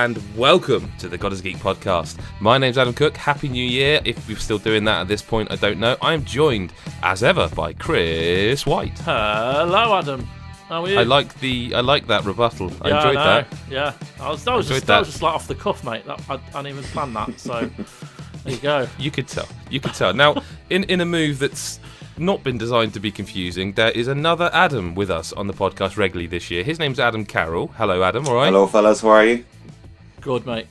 and welcome to the God is a Geek podcast. My name's Adam Cook. Happy New Year. If we're still doing that at this point, I don't know. I am joined, as ever, by Chris White. Hello, Adam. How are you? I like that rebuttal. I enjoyed that. Yeah, that was just like off the cuff, mate. I didn't even plan that. So there you go. You could tell. Now, in a move that's not been designed to be confusing, there is another Adam with us on the podcast regularly this year. His name's Adam Carroll. Hello, Adam. All right. Hello, fellas. How are you? Good, mate.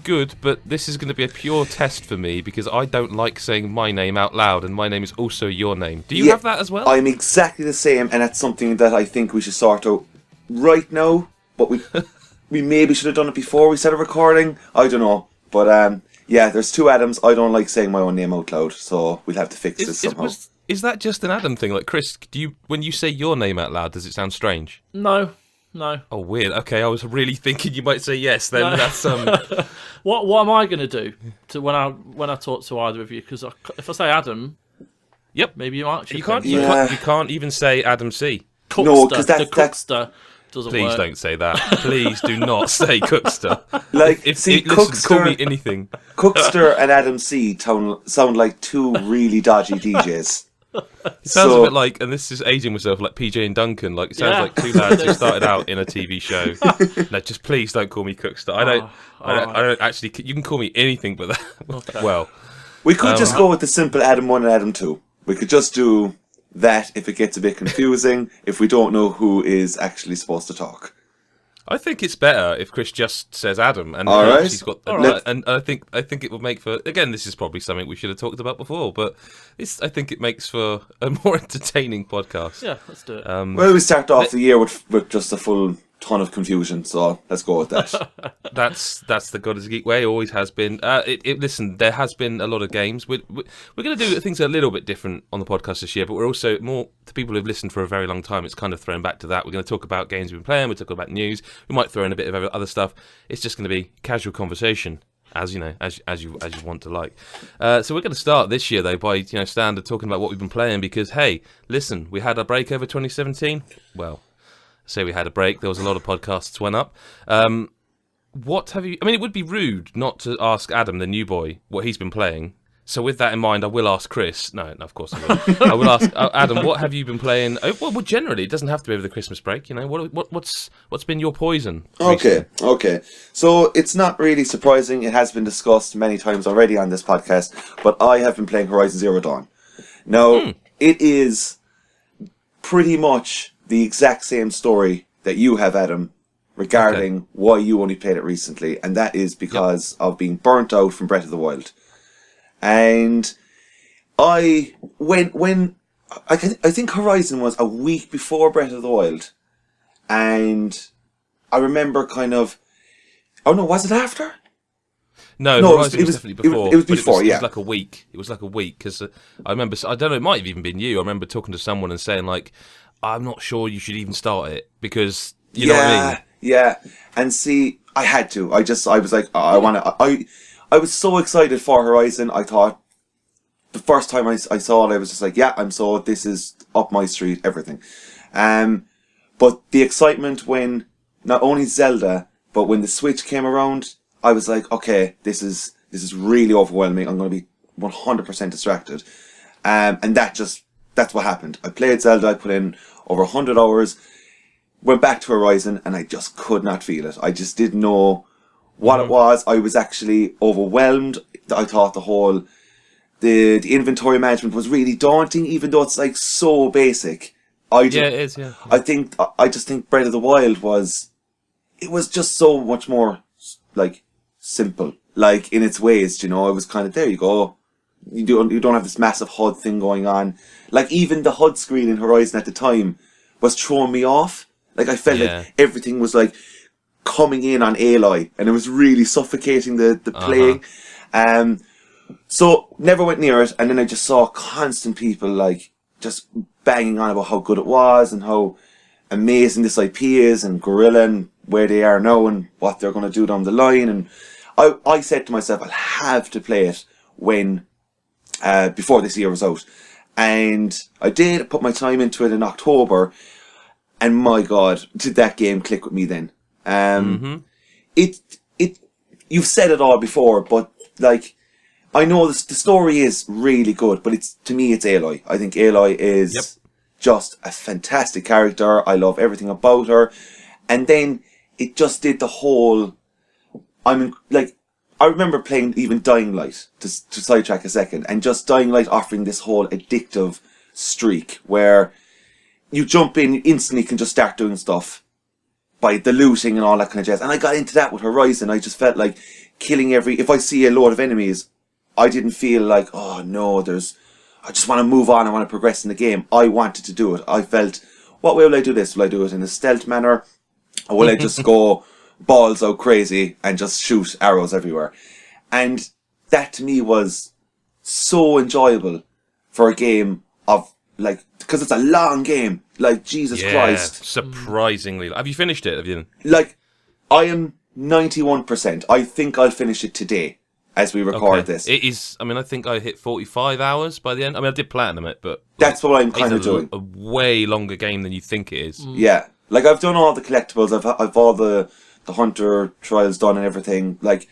Good, but this is going to be a pure test for me because I don't like saying my name out loud, and my name is also your name. Do you have that as well? I'm exactly the same, and that's something that I think we should sort out right now. But we maybe should have done it before we started recording. I don't know, but there's two Adams. I don't like saying my own name out loud, so we'll have to fix this somehow. Is that just an Adam thing? Like, Chris, when you say your name out loud, does it sound strange? No. Oh, weird. Okay, I was really thinking you might say yes. Then No. that's What am I going to do when I talk to either of you? Because if I say Adam, yep, maybe you might. You can't even say Adam C. Cookster. No, because the Cookster doesn't Please work. don't say that. Please do not say Cookster. Like, Listen, Cookster, call me anything. Cookster and Adam C sound like two really dodgy DJs. It sounds a bit like, and this is aging myself, like PJ and Duncan. Like, it sounds like two lads who started out in a TV show. No, just please don't call me Cookster. I don't actually. You can call me anything but that. Okay. Well, We could just go with the simple Adam 1 and Adam 2. We could just do that if it gets a bit confusing, if we don't know who is actually supposed to talk. I think it's better if Chris just says Adam, and All right. she's got. And I think it would make for, again, this is probably something we should have talked about before, but I think it makes for a more entertaining podcast. Yeah, let's do it. Well, we start off the year with just a full ton of confusion, so let's go with that. That's the God is a Geek way. Always has been. Listen, there has been a lot of games. We're going to do things a little bit different on the podcast this year, but we're also more to people who've listened for a very long time. It's kind of thrown back to that. We're going to talk about games we've been playing. We'll talk about news. We might throw in a bit of other stuff. It's just going to be casual conversation, as you know, as you want to like. So we're going to start this year though by standard talking about what we've been playing because hey, listen, we had a break over 2017. Well, say we had a break. There was a lot of podcasts went up. What have you? I mean, it would be rude not to ask Adam, the new boy, what he's been playing. So with that in mind, I will ask Chris. No, of course I will. I will ask Adam, what have you been playing? Well, generally, it doesn't have to be over the Christmas break. What's been your poison? Okay. So it's not really surprising. It has been discussed many times already on this podcast, but I have been playing Horizon Zero Dawn. Now, it is pretty much the exact same story that you have, Adam, regarding why you only played it recently, and that is because of being burnt out from Breath of the Wild. And I think Horizon was a week before Breath of the Wild, and I remember was it after? No, Horizon was definitely before. It was before, It was like a week. It was like a week because I remember. I don't know. It might have even been you. I remember talking to someone and saying like, I'm not sure you should even start it because you know what I mean. Yeah, and see, I had to. I was like, I was so excited for Horizon. I thought the first time I saw it, I was just like, yeah, I'm sold. This is up my street, everything. But the excitement when not only Zelda, but when the Switch came around, I was like, okay, this is really overwhelming. I'm going to be 100% distracted. And that's what happened. I played Zelda. I put in over 100 hours. Went back to Horizon and I just could not feel it. I just didn't know what it was. I was actually overwhelmed. I thought the inventory management was really daunting, even though it's like so basic. It is. Yeah. I just think Breath of the Wild was just so much more like simple, like in its ways. It was kind of there you go. You don't have this massive HUD thing going on. Like even the HUD screen in Horizon at the time was throwing me off. Like I felt like everything was like coming in on Aloy, and it was really suffocating the playing. So never went near it, and then I just saw constant people like just banging on about how good it was and how amazing this IP is, and Gorilla and where they are now and what they're going to do down the line. And I said to myself, I'll have to play it when before this year was out, and I did. Put my time into it in October. And my God, did that game click with me then? It you've said it all before, but like, I know the story is really good, but to me it's Aloy. I think Aloy is just a fantastic character. I love everything about her, and then it just did the whole. I remember playing even Dying Light to sidetrack a second, and just Dying Light offering this whole addictive streak where you jump in, you instantly can just start doing stuff by the looting and all that kind of jazz. And I got into that with Horizon. I just felt like killing if I see a load of enemies, I didn't feel like, oh no, I just want to move on, I want to progress in the game. I wanted to do it. I felt, what way will I do this? Will I do it in a stealth manner? Or will I just go balls out crazy and just shoot arrows everywhere? And that to me was so enjoyable for a game of, like, because it's a long game. Like, Jesus Christ. Surprisingly. Have you finished it? Have you? Like, I am 91%. I think I'll finish it today as we record this. It is, I mean, I think I hit 45 hours by the end. I mean, I did platinum it, but... That's what I'm kind of doing. A way longer game than you think it is. Yeah. Like, I've done all the collectibles. I've all the Hunter trials done and everything. Like,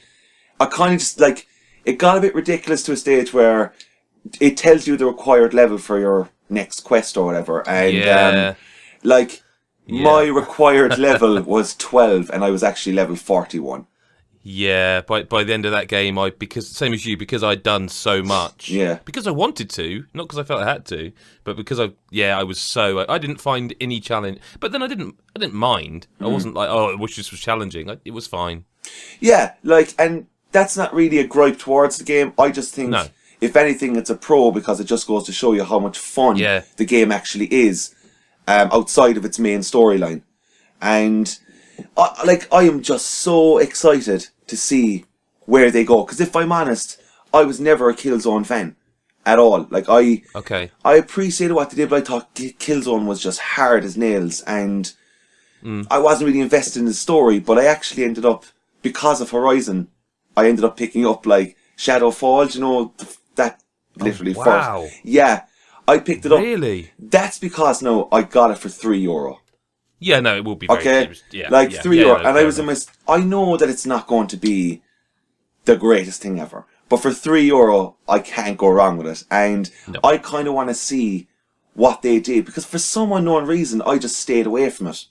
I kind of just, like... It got a bit ridiculous to a stage where it tells you the required level for your next quest or whatever. And, my required level was 12, and I was actually level 41. Yeah, by the end of that game, same as you, because I'd done so much. Yeah. Because I wanted to, not because I felt I had to, but because I was so... I didn't find any challenge. But then I didn't mind. I wasn't like, oh, I wish this was challenging. It was fine. Yeah, like, and that's not really a gripe towards the game. I just think, if anything, it's a pro, because it just goes to show you how much fun the game actually is, outside of its main storyline. And... I am just so excited to see where they go. Because if I'm honest, I was never a Killzone fan at all. Like, I appreciated what they did, but I thought Killzone was just hard as nails. And I wasn't really invested in the story. But I actually ended up, because of Horizon, I ended up picking up, like, Shadow Falls, you know, that literally first. Yeah, I picked it up. Really? That's because, I got it for €3. Yeah, no, it will be very cheap. Yeah, like €3, and I was in my... I know that it's not going to be the greatest thing ever, but for €3, I can't go wrong with it, and I kind of want to see what they did, because for some unknown reason, I just stayed away from it.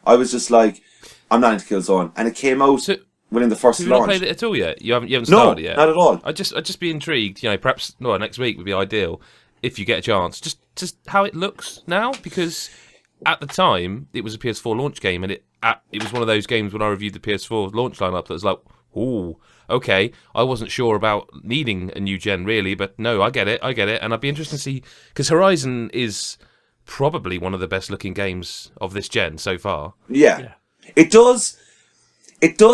I was just like, I'm not into Killzone, and it came out within the first launch. Have you not played it at all yet? You haven't started yet? No, not at all. I'd just be intrigued, perhaps next week would be ideal, if you get a chance, just how it looks now, because... At the time, it was a PS4 launch game, and it was one of those games when I reviewed the PS4 launch lineup that was like, ooh, okay, I wasn't sure about needing a new gen, really, but no, I get it, and I'd be interested to see, because Horizon is probably one of the best-looking games of this gen so far. Yeah. It does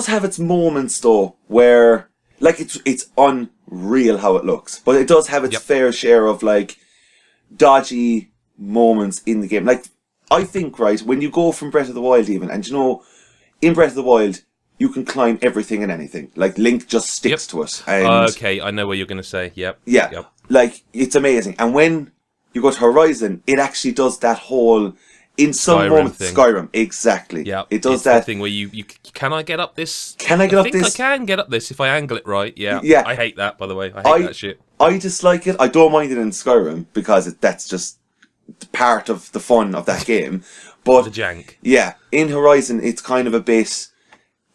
have its moments, though, where, like, it's unreal how it looks, but it does have its fair share of, like, dodgy moments in the game. Like, I think, right, when you go from Breath of the Wild even, and in Breath of the Wild, you can climb everything and anything. Like, Link just sticks to it. And okay, I know what you're going to say. Yep. Yeah. Yep. Like, it's amazing. And when you go to Horizon, it actually does that whole... In some Skyrim moments, thing. Skyrim, exactly. Yeah, it does it's that thing where you can I get up this? Can I get up this? I think I can get up this if I angle it right. Yeah. I hate that, by the way. I hate that shit. I dislike it. I don't mind it in Skyrim because that's just part of the fun of that game. But the jank. Yeah, in Horizon, it's kind of a bit.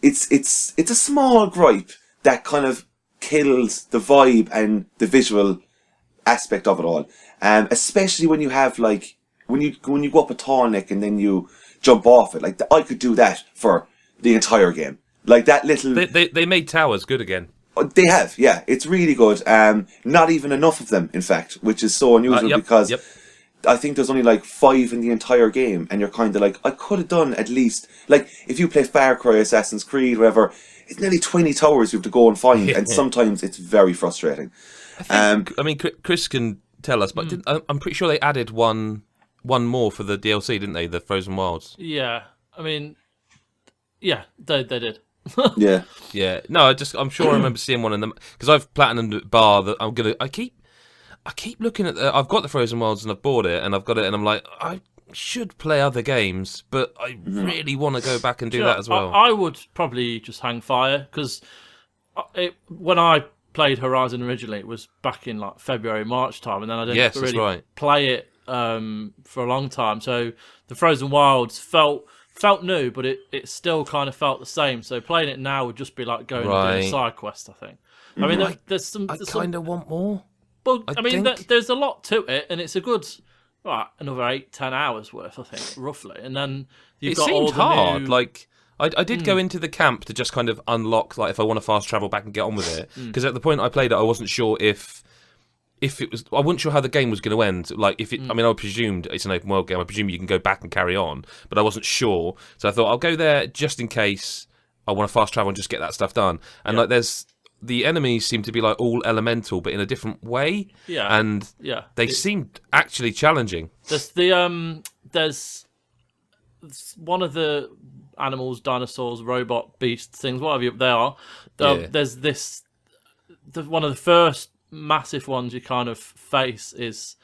It's a small gripe that kind of kills the vibe and the visual aspect of it all. Especially when you have like. When you go up a tall neck and then you jump off it, like I could do that for the entire game. Like that little. They made towers good again. They have, yeah. It's really good. Not even enough of them, in fact, which is so unusual because I think there's only like 5 in the entire game, and you're kind of like, I could have done at least like if you play Far Cry, Assassin's Creed, whatever. It's nearly 20 towers you have to go and find, and sometimes it's very frustrating. I mean, Chris can tell us, but I'm pretty sure they added one more for the DLC, didn't they? The Frozen Wilds. Yeah, I mean, yeah, they did. Yeah. No, I'm sure I remember seeing one in them because I've platinumed bar that I'm gonna. I keep looking at. I've got the Frozen Wilds and I've bought it and I've got it and I'm like, I should play other games, but I really want to go back and do that as well. I would probably just hang fire because when I played Horizon originally, it was back in like February, March time, and then I didn't really play it for a long time. So the Frozen Wilds felt new, but it still kind of felt the same. So playing it now would just be like going and doing a side quest, I think. I mean, there's some. I kind of want more. But I mean, there's a lot to it, and it's a good, another 8-10 hours worth, I think, roughly. And then you've got all the hard. new... Like I did go into the camp to just kind of unlock, like, if I want to fast travel back and get on with it. Because at the point I played it, I wasn't sure if it was. I wasn't sure how the game was going to end. Like, if it, I mean, I presumed it's an open world game. I presume you can go back and carry on, but I wasn't sure. So I thought I'll go there just in case I want to fast travel and just get that stuff done. And like, the enemies seem to be like all elemental, but in a different way. Yeah, and they seemed actually challenging. There's one of the animals, dinosaurs, robot, beasts, things, whatever they are. There's this. One of the first massive ones you kind of face is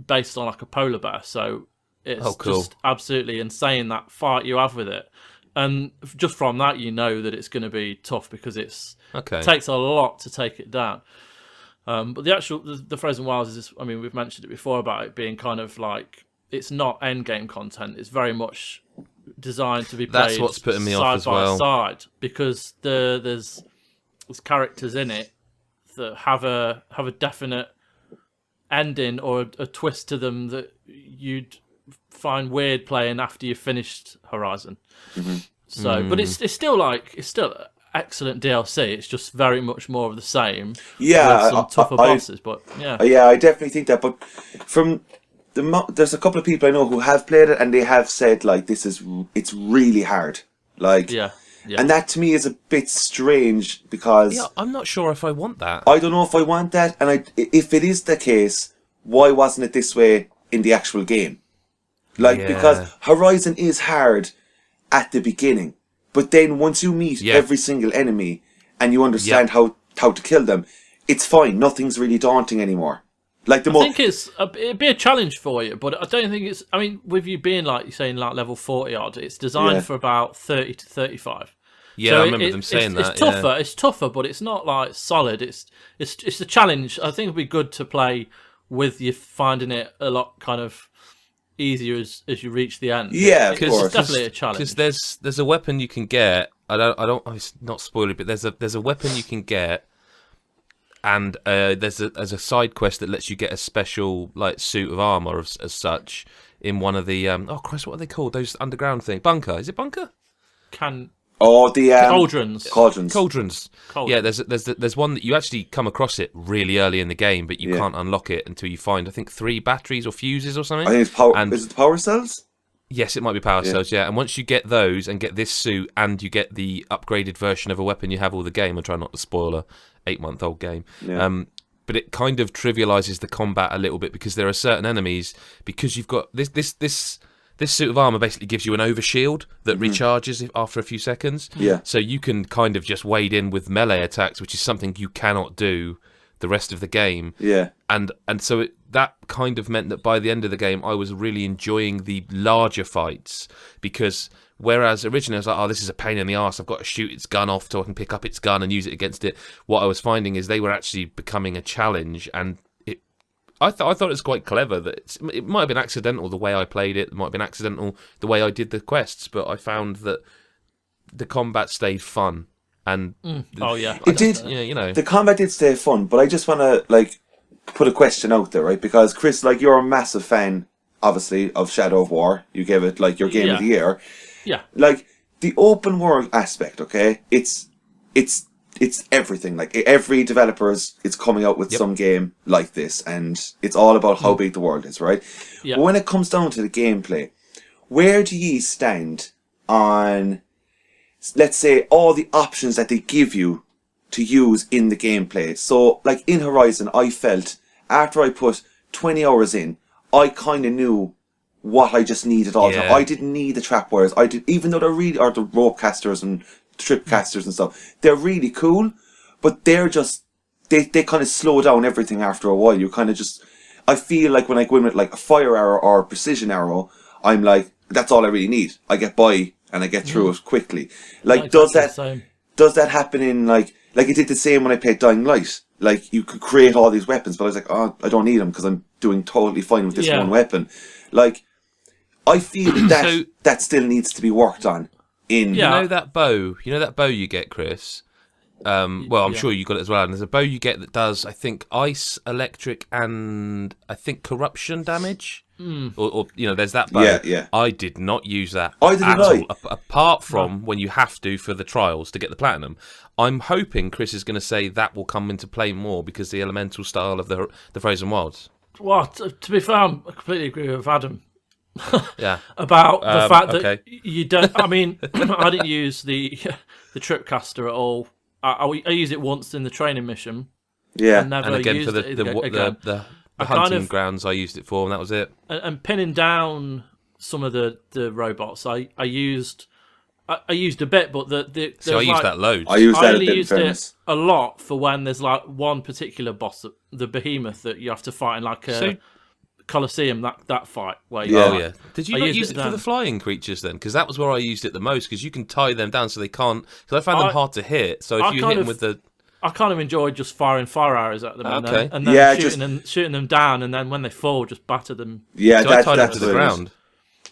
based on like a polar bear, so it's just absolutely insane, that fight you have with it. And just from that, you know that it's going to be tough because it takes a lot to take it down. But the Frozen Wilds is, I mean, we've mentioned it before about it being kind of like, it's not end game content. It's very much designed to be played That's what's putting me off as well. side by side, because there's characters in it that have a definite ending or a twist to them that you'd find weird playing after you've finished Horizon. So, but it's still excellent DLC. It's just very much more of the same. Yeah, with some tougher bosses. But I definitely think that. But there's a couple of people I know who have played it, and they have said like it's really hard. Like and that to me is a bit strange because I'm not sure if I want that. I don't know if I want that, and if it is the case, why wasn't it this way in the actual game? Like, because Horizon is hard at the beginning, but then once you meet every single enemy and you understand how to kill them, it's fine. Nothing's really daunting anymore. Like I think it'd be a challenge for you, but I don't think it's. I mean, with you being like you're saying, like level 40 odd, it's designed for about 30 to 35. Yeah, so I remember them saying that. It's tougher. It's tougher, but it's not like solid. It's a challenge. I think it'd be good to play with you finding it a lot kind of easier as you reach the end. Yeah, of course. It's definitely a challenge. Because there's a weapon you can get. I don't. It's not spoiler, but there's a weapon you can get, and there's a side quest that lets you get a special like suit of armor as such in one of the oh Christ, what are they called? Those underground thing. Bunker. Is it bunker? Cauldrons. Cauldrons. Yeah, there's one that you actually come across it really early in the game, but you can't unlock it until you find, I think, 3 batteries or fuses or something. I think it's power. Is it the power cells? Yes, it might be power cells. Yeah, and once you get those and get this suit and you get the upgraded version of a weapon you have all the game. I try not to spoil a 8-month-old game. Yeah. But it kind of trivializes the combat a little bit because there are certain enemies, because you've got this suit of armor basically gives you an overshield that recharges after a few seconds. Yeah. So you can kind of just wade in with melee attacks, which is something you cannot do the rest of the game. Yeah. And so that kind of meant that by the end of the game, I was really enjoying the larger fights, because whereas originally I was like, oh, this is a pain in the arse, I've got to shoot its gun off so I can pick up its gun and use it against it. What I was finding is they were actually becoming a challenge, and I thought it was quite clever. That it might have been accidental the way I played it. It might have been accidental the way I did the quests, but I found that the combat stayed fun. And it did. Yeah, you know, the combat did stay fun. But I just want to put a question out there, right? Because Chris, you're a massive fan, obviously, of Shadow of War. You gave it your game of the year. Yeah. The open world aspect. Okay, it's everything. Every developer is coming out with some game like this, and it's all about how big the world is, right? Yeah. But when it comes down to the gameplay, where do ye stand on, let's say, all the options that they give you to use in the gameplay? So, in Horizon, I felt after I put 20 hours in, I kind of knew what I just needed all the time. I didn't need the trap wires. Even though they're really, or the rope casters and trip casters and stuff, they're really cool, but they're just they kind of slow down everything after a while. You kind of just, I feel like when I go in with a fire arrow or a precision arrow, I'm like, that's all I really need. I get by and I get through it quickly. Does that happen in like it did the same when I played Dying Light. Like you could create all these weapons, but I was like, oh, I don't need them because I'm doing totally fine with this one weapon. Like I feel that that still needs to be worked on. You know that bow you get, Chris. Well, I'm sure you got it as well. And there's a bow you get that does, I think, ice, electric, and I think corruption damage. Or there's that bow. Yeah. I did not use that at all, apart from when you have to for the trials to get the platinum. I'm hoping Chris is going to say that will come into play more because the elemental style of the Frozen Wilds. Well, to be fair, I completely agree with Adam. Yeah. About the fact that you don't. I mean, I didn't use the Tripcaster at all. I used it once in the training mission. Yeah, and never again used for the hunting grounds, I used it for, and that was it. And pinning down some of the robots, I used a bit, but I used that loads. I used that only used it a lot for when there's like one particular boss, the behemoth that you have to fight in like a Colosseum. That fight where Did you not use it for the flying creatures then? Because that was where I used it the most. Because you can tie them down so they can't. Because I found them hard to hit. So if you hit them with the I kind of enjoyed just firing fire arrows at them and then shooting them down, and then when they fall, just batter them. Yeah, so I tied them to the ground.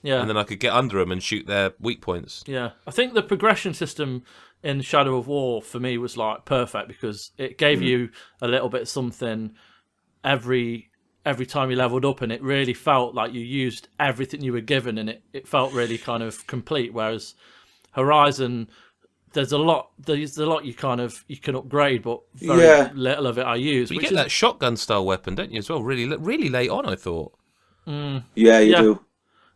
Yeah, and then I could get under them and shoot their weak points. Yeah, I think the progression system in Shadow of War for me was like perfect because it gave you a little bit of something every time you leveled up, and it really felt like you used everything you were given, and it felt really kind of complete. Whereas Horizon, there's a lot you can upgrade, but very little of it I use. But you get that shotgun style weapon, don't you, as well? Really late on, I thought. Yeah, you do.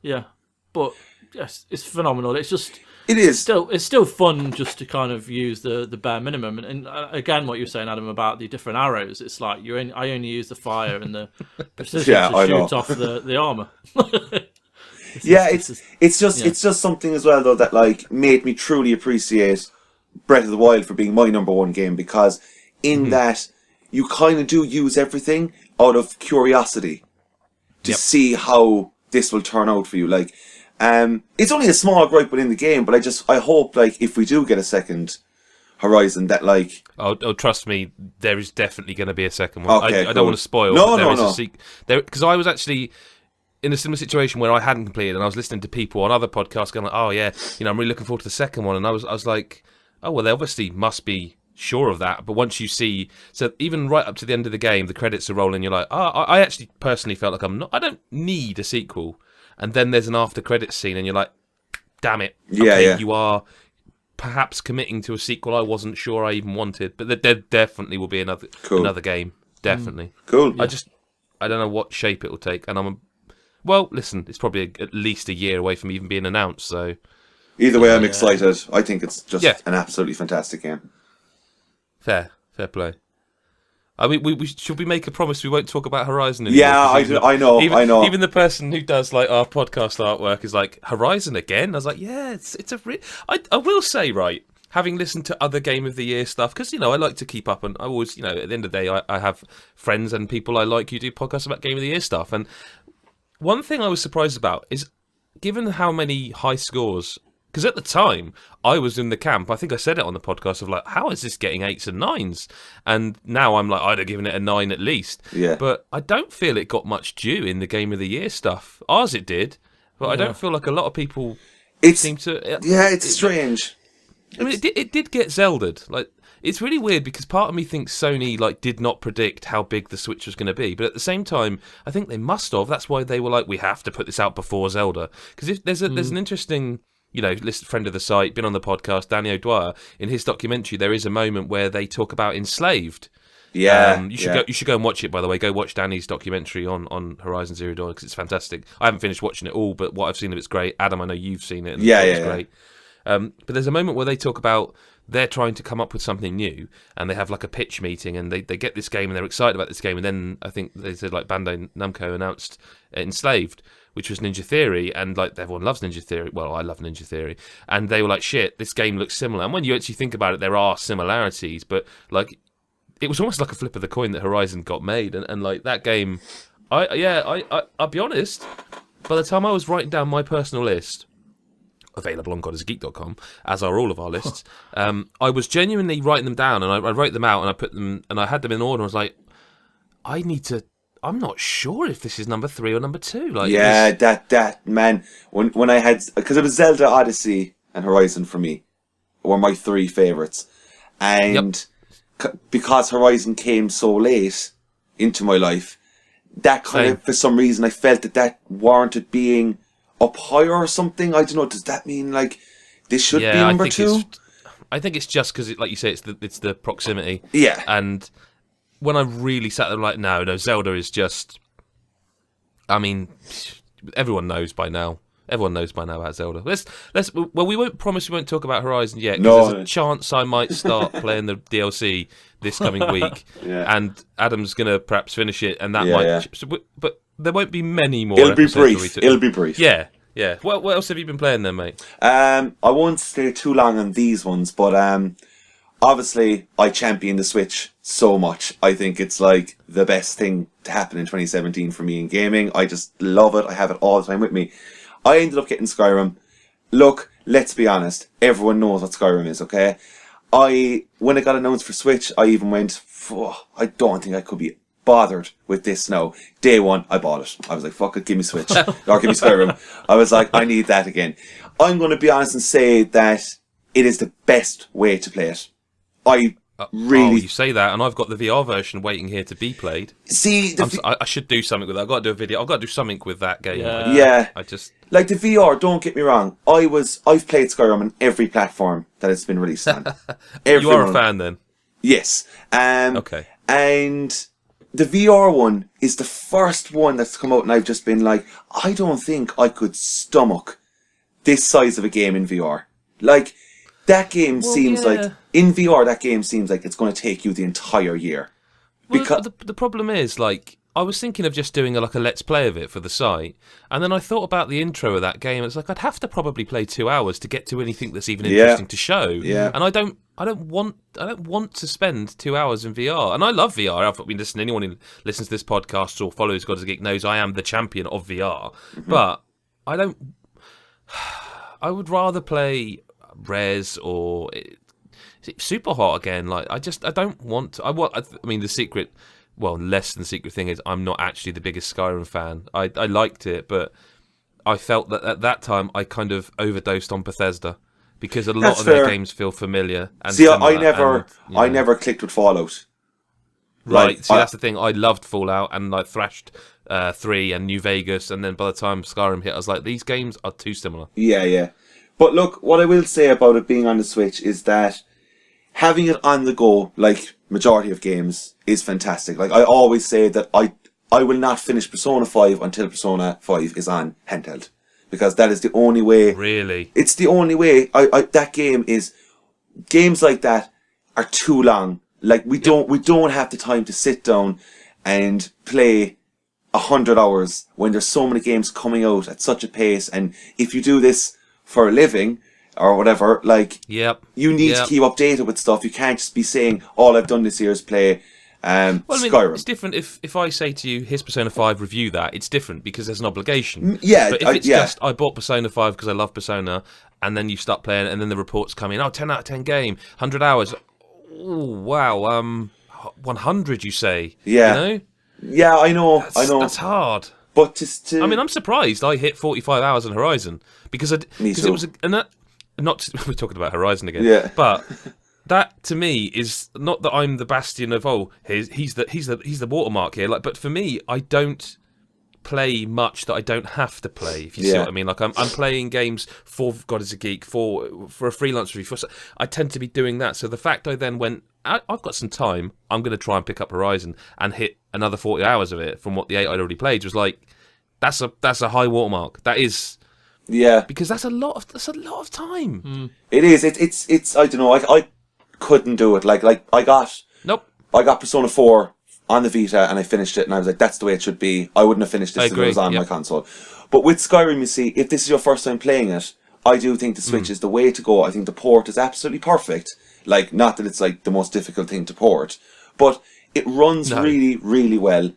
Yeah, but yes, it's phenomenal. It's just it's still fun just to kind of use the bare minimum. And again, what you were saying, Adam, about the different arrows, it's like I only use the fire and the precision to shoot off the armor. It's just something as well though that like made me truly appreciate Breath of the Wild for being my number one game, because in that you kind of do use everything out of curiosity to see how this will turn out for you. Like, it's only a small gripe within the game, but I hope like if we do get a second Horizon that like trust me, there is definitely going to be a second one. I don't want to spoil. No. Because I was actually in a similar situation where I hadn't completed, and I was listening to people on other podcasts going like, "Oh yeah, I'm really looking forward to the second one," and I was like, "Oh well, they obviously must be sure of that." But once you see, so even right up to the end of the game, the credits are rolling. You're like, "Oh, I actually personally felt like I don't need a sequel." And then there's an after credits scene, and you're like, "Damn it, you are perhaps committing to a sequel I wasn't sure I even wanted." But there definitely will be another game, definitely. Cool. I don't know what shape it will take, and well, listen, it's probably at least a year away from even being announced, so... Either way, I'm excited. I think it's just an absolutely fantastic game. Fair play. I mean, should we make a promise we won't talk about Horizon anymore? Yeah, I know. Even the person who does like our podcast artwork is like, Horizon again? I was like, yeah, I will say, right, having listened to other Game of the Year stuff, because, I like to keep up, and I always, at the end of the day, I have friends and people I like who do podcasts about Game of the Year stuff, and one thing I was surprised about is, given how many high scores, because at the time, I was in the camp, I think I said it on the podcast, of like, how is this getting 8s and 9s? And now I'm like, I'd have given it a 9 at least. Yeah. But I don't feel it got much due in the Game of the Year stuff. Ours it did, but I don't feel like a lot of people seem to... it's strange. I mean, it did get Zelda'd. Like, it's really weird because part of me thinks Sony did not predict how big the Switch was going to be, but at the same time, I think they must have. That's why they were like, we have to put this out before Zelda. Because if there's an interesting, friend of the site, been on the podcast, Danny O'Dwyer, in his documentary, there is a moment where they talk about Enslaved. Yeah, you should go and watch it. By the way, go watch Danny's documentary on Horizon Zero Dawn because it's fantastic. I haven't finished watching it all, but what I've seen of it's great. Adam, I know you've seen it. And it's great. But there's a moment where they talk about they're trying to come up with something new, and they have like a pitch meeting, and they get this game, and they're excited about this game, and then I think they said like Bandai Namco announced Enslaved, which was Ninja Theory, and like everyone loves Ninja Theory. Well, I love Ninja Theory, and they were like, shit, this game looks similar. And when you actually think about it, there are similarities, but like it was almost like a flip of the coin that Horizon got made, and like that game, I'll be honest, by the time I was writing down my personal list, available on godisgeek.com, as are all of our lists. I was genuinely writing them down, and I wrote them out, and I put them, and I had them in order. I was like, I'm not sure if this is number 3 or number 2. Like, yeah, that man. When I had, because it was Zelda, Odyssey, and Horizon for me were my 3 favorites, and because Horizon came so late into my life, that kind of, for some reason, I felt that warranted being up higher or something. I don't know. Does that mean like this should be number 2? I think it's just because, like you say, it's the proximity. Yeah. And when I really sat there, like, no, Zelda is just. I mean, everyone knows by now. Everyone knows by now about Zelda. Well, we won't promise we won't talk about Horizon yet, because there's a chance I might start playing the DLC this coming week, and Adam's gonna perhaps finish it, and that might. Yeah. But there won't be many more. It'll be brief. It'll be brief. Yeah. Well, what else have you been playing then, mate? I won't stay too long on these ones, but obviously I champion the Switch so much. I think it's like the best thing to happen in 2017 for me in gaming. I just love it. I have it all the time with me. I ended up getting Skyrim. Look, let's be honest. Everyone knows what Skyrim is, okay? When it got announced for Switch, I even went, I don't think I could be bothered with this now. Day one, I bought it. I was like, fuck it, give me Switch. Or give me Skyrim. I was like, I need that again. I'm going to be honest and say that it is the best way to play it. Really, you say that, and I've got the VR version waiting here to be played. See, I should do something with that. I've got to do a video. I've got to do something with that game. Yeah. I just like the VR. Don't get me wrong. I've played Skyrim on every platform that it's been released on. You are a fan, then? Yes. Okay. And the VR one is the first one that's come out, and I've just been like, I don't think I could stomach this size of a game in VR. Like, that game seems like, in VR, that game seems like it's going to take you the entire year. Because the problem is, like, I was thinking of just doing a Let's Play of it for the site, and then I thought about the intro of that game. It's like, I'd have to probably play 2 hours to get to anything that's even interesting to show. Yeah. And I don't want to spend 2 hours in VR. And I love VR. I mean, listen, anyone who listens to this podcast or follows God is a Geek knows I am the champion of VR. Mm-hmm. But I would rather play Res or Super Hot again. Like, I don't want to. I mean, the secret, well, less than the secret thing is I'm not actually the biggest Skyrim fan. I liked it, but I felt that at that time I kind of overdosed on Bethesda because a lot of their games feel familiar. And see, I never clicked with Fallout. Right. Like, see, that's the thing. I loved Fallout and I thrashed 3 and New Vegas, and then by the time Skyrim hit, I was like, these games are too similar. Yeah. But look, what I will say about it being on the Switch is that having it on the go, like majority of games, is fantastic. Like, I always say that I will not finish Persona 5 until Persona 5 is on handheld. Because that is the only way. Really? It's the only way. That game is... Games like that are too long. Like, we don't have the time to sit down and play 100 hours when there's so many games coming out at such a pace. And if you do this for a living or whatever, like, you need to keep updated with stuff. You can't just be saying, all I've done this year is play Skyrim. It's different if I say to you, here's Persona 5, review that. It's different because there's an obligation. Yeah. But if it's just, I bought Persona 5 because I love Persona, and then you start playing it, and then the reports come in, 10 out of 10 game, 100 hours. Oh, wow. 100, you say? Yeah. You know? Yeah, I know. That's hard. But just I mean, I'm surprised I hit 45 hours on Horizon because it was we're talking about Horizon again. Yeah. But that to me is not that I'm the bastion of he's the watermark here. Like, but for me, I don't play much that I don't have to play. If you see what I mean, like I'm playing games for God is a Geek for a freelance review. I tend to be doing that. So the fact I then went, I've got some time. I'm going to try and pick up Horizon and hit another 40 hours of it from what the 8 I'd already played. Was like that's a high watermark. That is. Yeah. Because that's a lot of time. Mm. It is. It's. I don't know. I couldn't do it. Like I got. Nope. I got Persona 4 on the Vita and I finished it and I was like, that's the way it should be. I wouldn't have finished this if it was on my console. But with Skyrim, you see, if this is your first time playing it, I do think the Switch is the way to go. I think the port is absolutely perfect. Like, not that it's like the most difficult thing to port, but it runs really, really well.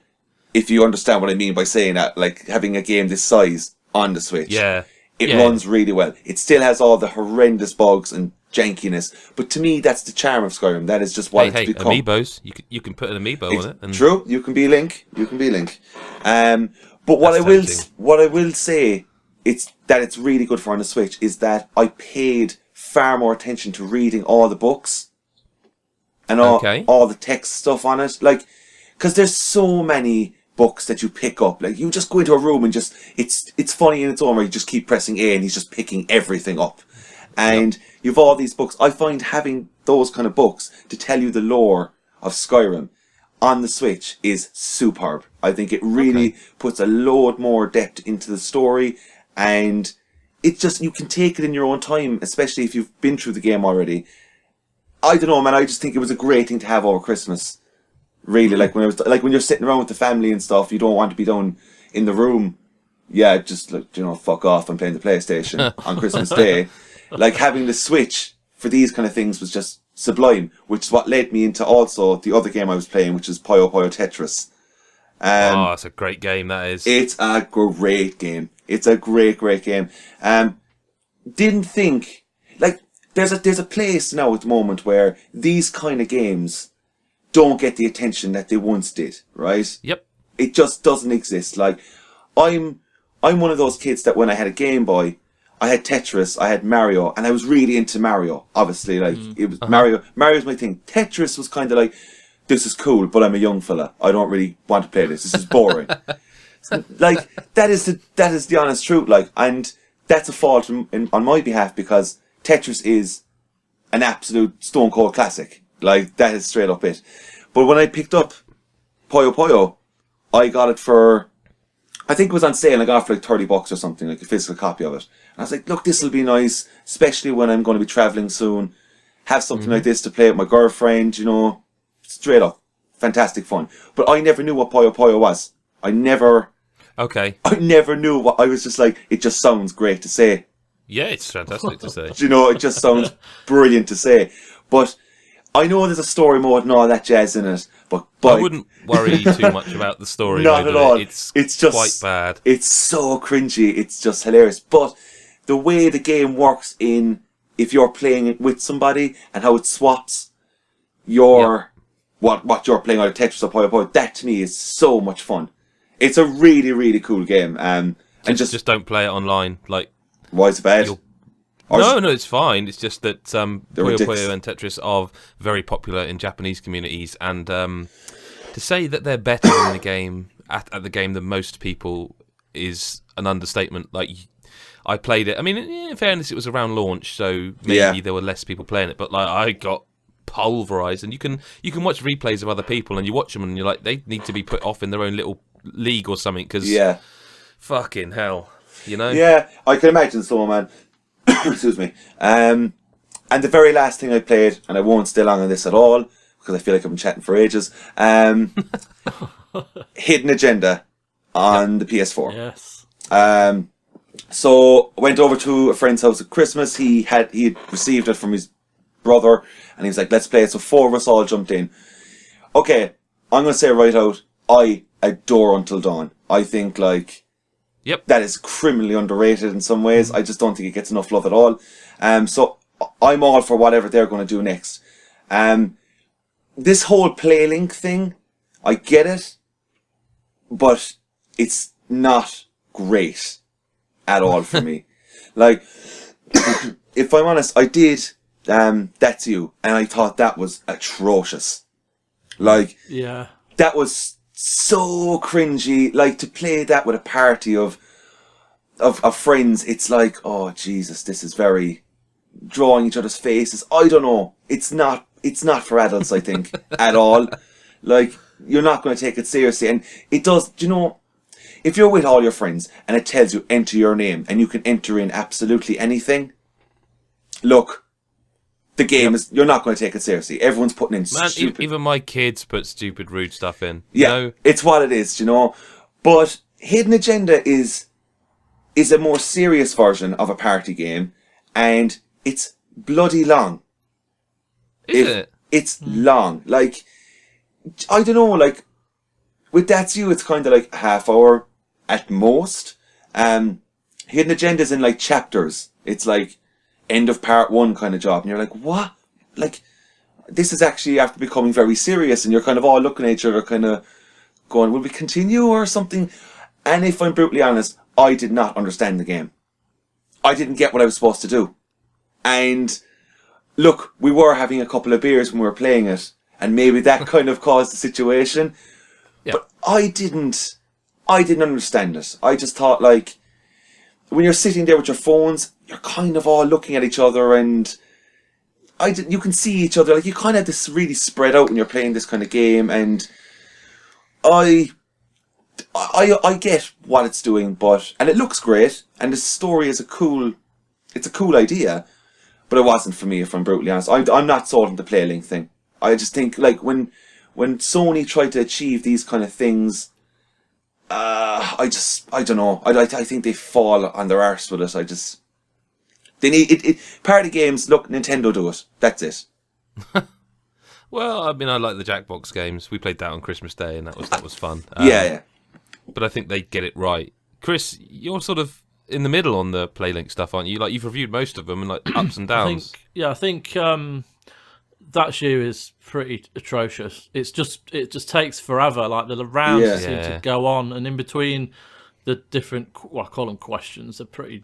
If you understand what I mean by saying that, like having a game this size on the Switch. Yeah. It runs really well. It still has all the horrendous bugs and jankiness, but to me, that's the charm of Skyrim. That is just what it's become. Amiibos. You can put an amiibo on it. And... True, you can be Link. But what I will say, it's really good for on the Switch is that I paid far more attention to reading all the books and all the text stuff on it, like, because there's so many books that you pick up. Like, you just go into a room and just it's funny in its own way. You just keep pressing A and he's just picking everything up. And you've all these books. I find having those kind of books to tell you the lore of Skyrim on the Switch is superb. I think it really puts a load more depth into the story, and it just, you can take it in your own time, especially if you've been through the game already. I don't know, man, I just think it was a great thing to have over Christmas. Really, like when you're sitting around with the family and stuff, you don't want to be down in the room. Yeah, just like, fuck off, I'm playing the PlayStation on Christmas Day. Like, having the Switch for these kind of things was just sublime, which is what led me into also the other game I was playing, which is Puyo Puyo Tetris. It's a great game, that is. It's a great game. It's a great game. Didn't think, like, there's a place now at the moment where these kind of games don't get the attention that they once did, right? Yep. It just doesn't exist. Like, I'm one of those kids that when I had a Game Boy, I had Tetris, I had Mario, and I was really into Mario. Obviously, like, it was Mario's my thing. Tetris was kind of like, this is cool, but I'm a young fella. I don't really want to play this. This is boring. Like, that is the honest truth. Like, and that's a fault on my behalf, because Tetris is an absolute stone cold classic. Like, that is straight up it. But when I picked up Puyo Puyo, I got it for, I think it was on sale. I got it for like $30 or something, like a physical copy of it. And I was like, look, this will be nice, especially when I'm going to be travelling soon. Have something like this to play with my girlfriend, straight up. Fantastic fun. But I never knew what Puyo Puyo was. I never knew what, I was just like, it just sounds great to say. Yeah, it's fantastic to say. It just sounds brilliant to say. But I know there's a story mode and all that jazz in it, but I wouldn't worry too much about the story. Not at all. It's just quite bad. It's so cringy. It's just hilarious. But the way the game works if you're playing it with somebody and how it swaps what you're playing out of Tetris or Puyo Puyo, that to me is so much fun. It's a really, really cool game. And just don't play it online. Like, why is it bad? No, it's fine. It's just that Puyo Puyo and Tetris are very popular in Japanese communities, and to say that they're better in the game at the game than most people is an understatement. Like, I played it. I mean, in fairness, it was around launch, so maybe there were less people playing it. But like, I got pulverized, and you can watch replays of other people, and you watch them, and you're like, they need to be put off in their own little league or something, because fucking hell, Yeah, I can imagine so, man. Excuse me. And the very last thing I played, and I won't stay long on this at all, because I feel like I've been chatting for ages, Hidden Agenda on the PS4. Yes. So I went over to a friend's house at Christmas. He had received it from his brother, and he was like, let's play it. So 4 of us all jumped in. Okay, I'm going to say right out, I adore Until Dawn. I think, like, that is criminally underrated in some ways. I just don't think it gets enough love at all. So I'm all for whatever they're going to do next. This whole PlayLink thing, I get it, but it's not great at all for me. Like, if I'm honest, I did That's You, and I thought that was atrocious. Like, that was so cringy. Like, to play that with a party of friends, it's like, oh Jesus, this is very drawing each other's faces. I don't know. It's not for adults, I think, at all. Like, you're not going to take it seriously, and it does. If you're with all your friends and it tells you enter your name and you can enter in absolutely anything, look. The game is, you're not going to take it seriously. Everyone's putting in stupid... Even my kids put stupid, rude stuff in. Yeah, it's what it is, But Hidden Agenda is a more serious version of a party game, and it's bloody long. Is it? It's long. Like, I don't know, like, with That's You, it's kind of like a half hour at most. hidden agendas in like chapters. It's like end of part 1 kind of job, and you're like, what? Like, this is actually after becoming very serious, and you're kind of all looking at each other, kind of going, will we continue or something? And if I'm brutally honest, I did not understand the game. I didn't get what I was supposed to do. And look, we were having a couple of beers when we were playing it, and maybe that kind of caused the situation. Yeah. But I didn't understand it. I just thought, like, when you're sitting there with your phones, you're kind of all looking at each other, and you can see each other. Like, you kind of have this really spread out when you're playing this kind of game, and I get what it's doing, and it looks great, and the story is it's a cool idea, but it wasn't for me, if I'm brutally honest. I'm not sold on the PlayLink thing. I just think, like, when Sony tried to achieve these kind of things, I don't know. I think they fall on their arse with it. They need it. Party games, look, Nintendo do it. That's it. Well, I mean, I like the Jackbox games. We played that on Christmas Day, and that was fun. Yeah. But I think they get it right. Chris, you're sort of in the middle on the PlayLink stuff, aren't you? Like, you've reviewed most of them, and like ups and downs. I think that shoe is pretty atrocious. It just takes forever. Like, the rounds seem to go on, and in between the different, I call them questions. They're pretty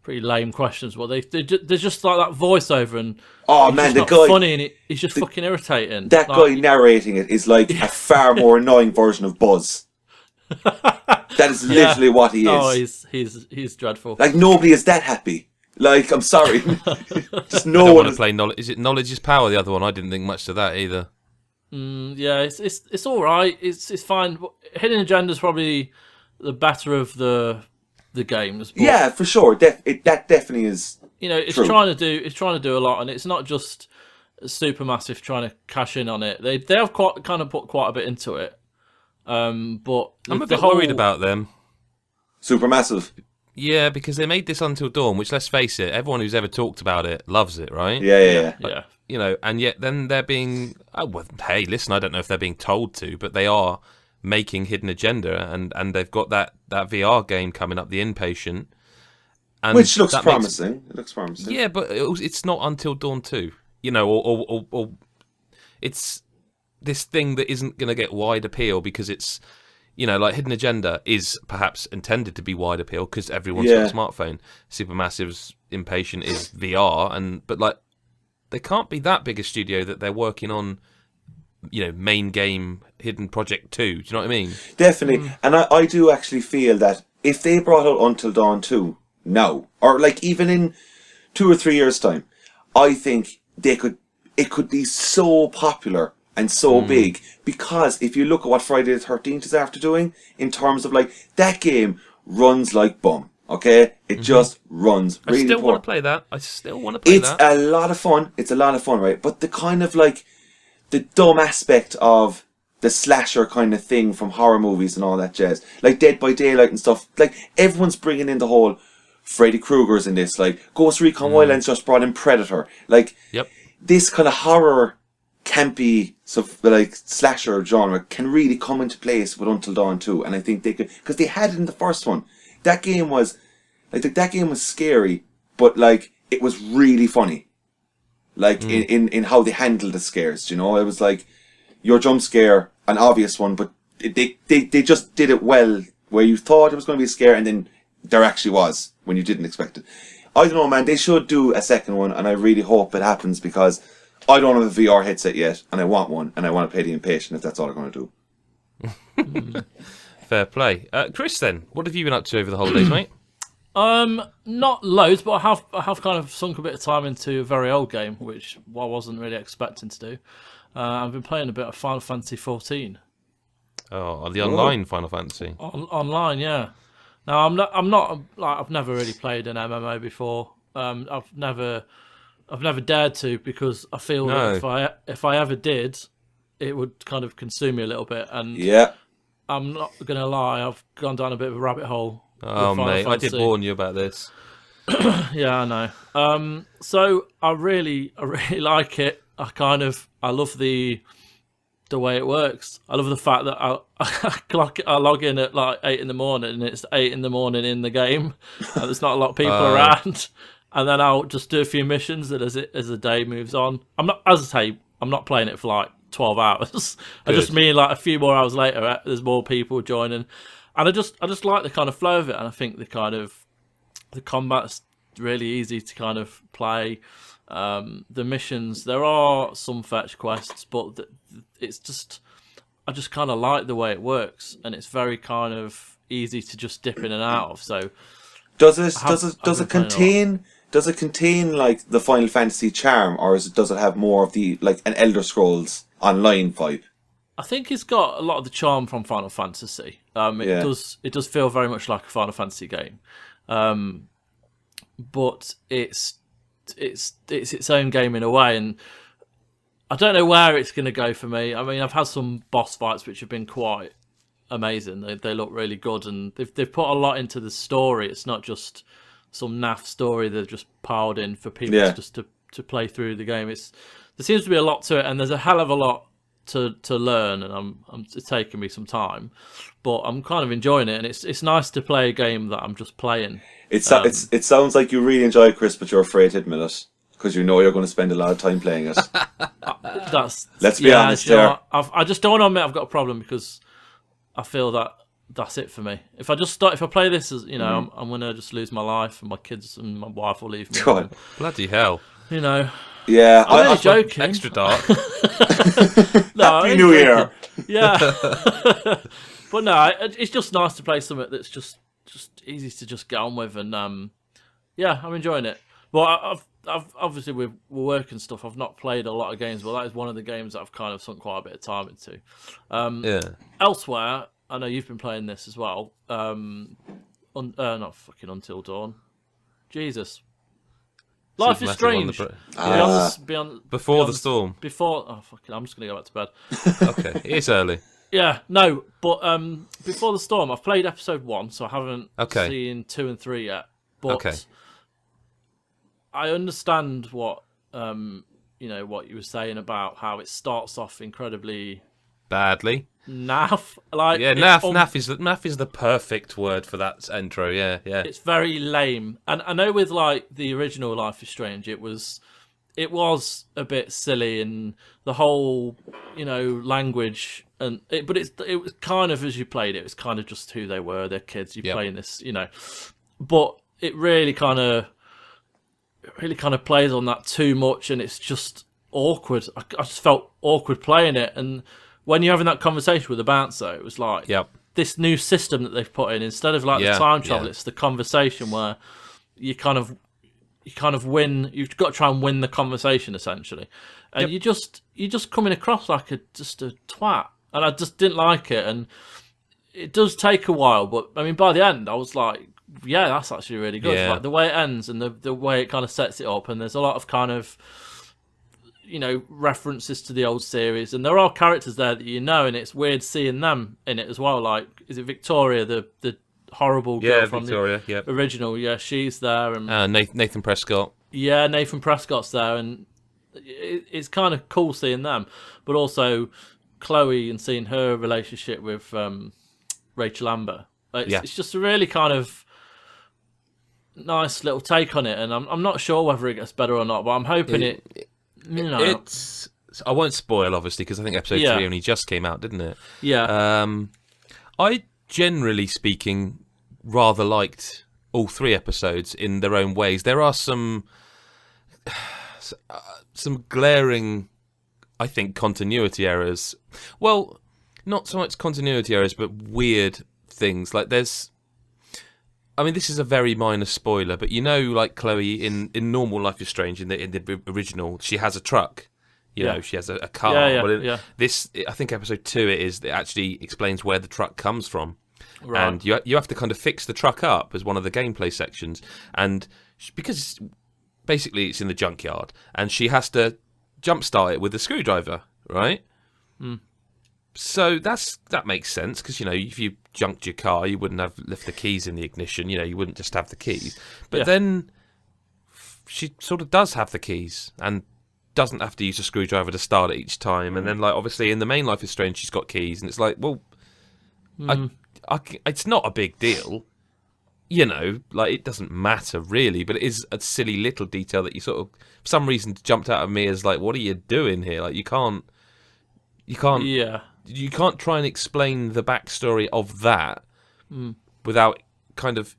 lame questions. Well, they're just like that voiceover, and the guy funny, and he's just fucking irritating. That guy narrating it is like a far more annoying version of Buzz. That is literally what he is. Oh, he's dreadful. Like, nobody is that happy. Like, I'm sorry. Just no I don't one want to play knowledge. Is it Knowledge is Power? The other one, I didn't think much to that either. Yeah, it's all right. It's fine. Hidden Agenda's probably the better of the games. But, yeah, for sure. That definitely is. You know, it's true. trying to do a lot, and it's not just Supermassive trying to cash in on it. They have put quite a bit into it. But I'm a bit worried about them. Supermassive. Yeah, because they made this Until Dawn, which, let's face it, everyone who's ever talked about it loves it, right? Yeah. But, you know, and yet then they're being... Oh, well, hey, listen, I don't know if they're being told to, but they are making Hidden Agenda, and they've got that VR game coming up, The Inpatient. And which looks promising. It looks promising. Yeah, but it's not Until Dawn 2. You know, or it's this thing that isn't going to get wide appeal because it's... You know, like Hidden Agenda is perhaps intended to be wide appeal because everyone's got a smartphone. Supermassive's Impatient is VR, but like they can't be that big a studio that they're working on, you know, main game Hidden Project 2. Do you know what I mean? Definitely. And I do actually feel that if they brought out Until Dawn 2 now, or like even in 2 or 3 years' time, I think it could be so popular and so big, because if you look at what Friday the 13th is after doing, in terms of like, that game runs like bum, okay? It just runs really I still want to play that. It's a lot of fun. It's a lot of fun, right? But the kind of like, the dumb aspect of the slasher kind of thing from horror movies and all that jazz, like Dead by Daylight and stuff, like everyone's bringing in the whole Freddy Krueger's in this, like Ghost Recon Wildlands just brought in Predator, like this kind of horror campy like slasher genre can really come into place with Until Dawn 2, and I think they could, because they had it in the first one. That game was scary, but like it was really funny, like in how they handled the scares. You know, it was like your jump scare, an obvious one, but they just did it well, where you thought it was going to be a scare and then there actually was when you didn't expect it. I don't know, man, they should do a second one, and I really hope it happens, because I don't have a VR headset yet, and I want one, and I want to play The Impatient if that's all I'm going to do. Fair play. Chris, then, what have you been up to over the holidays, mate? Not loads, but I have kind of sunk a bit of time into a very old game, which I wasn't really expecting to do. I've been playing a bit of Final Fantasy XIV. Oh, the online Final Fantasy. Online, yeah. Now I'm not like, I've never really played an MMO before. I've never dared to, because I feel that if I ever did, it would kind of consume me a little bit. And I'm not going to lie, I've gone down a bit of a rabbit hole. Oh, mate, I did warn you about this. Yeah, I know. So I really like it. I love the the way it works. I love the fact that I log in at like 8 in the morning, and it's 8 in the morning in the game, and there's not a lot of people around. And then I'll just do a few missions, and as the day moves on, I'm not playing it for like 12 hours. I just mean like a few more hours later, there's more people joining, and I just like the kind of flow of it, and I think the combat's really easy to kind of play. The missions, there are some fetch quests, but it's just, I just kind of like the way it works, and it's very kind of easy to just dip in and out of. So does it contain like the Final Fantasy charm, or does it have more of the like an Elder Scrolls Online vibe? I think it's got a lot of the charm from Final Fantasy. It does feel very much like a Final Fantasy game, but it's its own game in a way, and I don't know where it's going to go for me. I mean, I've had some boss fights which have been quite amazing. They look really good, and they've put a lot into the story. It's not just some naff story they've just piled in for people just to play through the game. There seems to be a lot to it, and there's a hell of a lot to learn, and it's taking me some time, but I'm kind of enjoying it, and it's nice to play a game that I'm just playing. It sounds like you really enjoy it, Chris, but you're afraid to admit it because you know you're going to spend a lot of time playing it. Let's be honest there. I just don't want to admit I've got a problem, because I feel that that's it for me. If I play this, as you know, I'm going to just lose my life, and my kids and my wife will leave me. God. Bloody hell! You know. Yeah, I'm only joking. Extra dark. No, Happy New Year. Yeah, but no, it's just nice to play something that's just easy to just get on with, and yeah, I'm enjoying it. Well, I've obviously with work and stuff, I've not played a lot of games. Well, that is one of the games that I've kind of sunk quite a bit of time into. Elsewhere, I know you've been playing this as well. Not fucking Until Dawn. Jesus. Life is Strange. Before the Storm. I'm just going to go back to bed. Okay, it's early. Yeah, no, but Before the Storm, I've played episode 1, so I haven't seen 2 and 3 yet. But I understand what what you were saying about how it starts off incredibly badly. Naff, naff is the perfect word for that intro. Yeah. It's very lame, and I know with like the original Life is Strange, it was a bit silly, and the whole language, but it was kind of, as you played it was kind of just who they were. They're kids. You're playing this, but it really kind of plays on that too much, and it's just awkward. I just felt awkward playing it, and when you're having that conversation with the bouncer, it was like this new system that they've put in, instead of like the time travel, it's the conversation where you kind of win. You've got to try and win the conversation essentially, and you just coming across like a twat, and I just didn't like it. And it does take a while, but I mean, by the end, I was like, yeah, that's actually really good. Like the way it ends and the way it kind of sets it up, and there's a lot of kind of references to the old series, and there are characters there that and it's weird seeing them in it as well. Like, is it Victoria, the horrible girl from Victoria, the original? Yeah, she's there, and Nathan Prescott. Yeah, Nathan Prescott's there, and it's kind of cool seeing them, but also Chloe and seeing her relationship with Rachel Amber. It's just a really kind of nice little take on it, and I'm not sure whether it gets better or not, but I'm hoping it's. I won't spoil, obviously, because I think episode 3 only just came out, didn't it? Yeah. I, generally speaking, rather liked all 3 episodes in their own ways. There are some glaring, I think, continuity errors. Well, not so much continuity errors, but weird things. Like this is a very minor spoiler, but like Chloe in normal Life is Strange, in the original, she has a truck. She has a car. This, I think episode 2 it actually explains where the truck comes from. Right. And you have to kind of fix the truck up as one of the gameplay sections. And because basically it's in the junkyard, and she has to jumpstart it with a screwdriver, right? Mm. So that makes sense, because if you junked your car, you wouldn't have left the keys in the ignition. You wouldn't just have the keys. But then she sort of does have the keys, and doesn't have to use a screwdriver to start it each time. And then, like, obviously in the main Life is Strange, she's got keys, and it's like, well, it's not a big deal. You know, like, it doesn't matter really, but it is a silly little detail that you sort of, for some reason, jumped out of me as like, what are you doing here? Like, you can't try and explain the backstory of that without kind of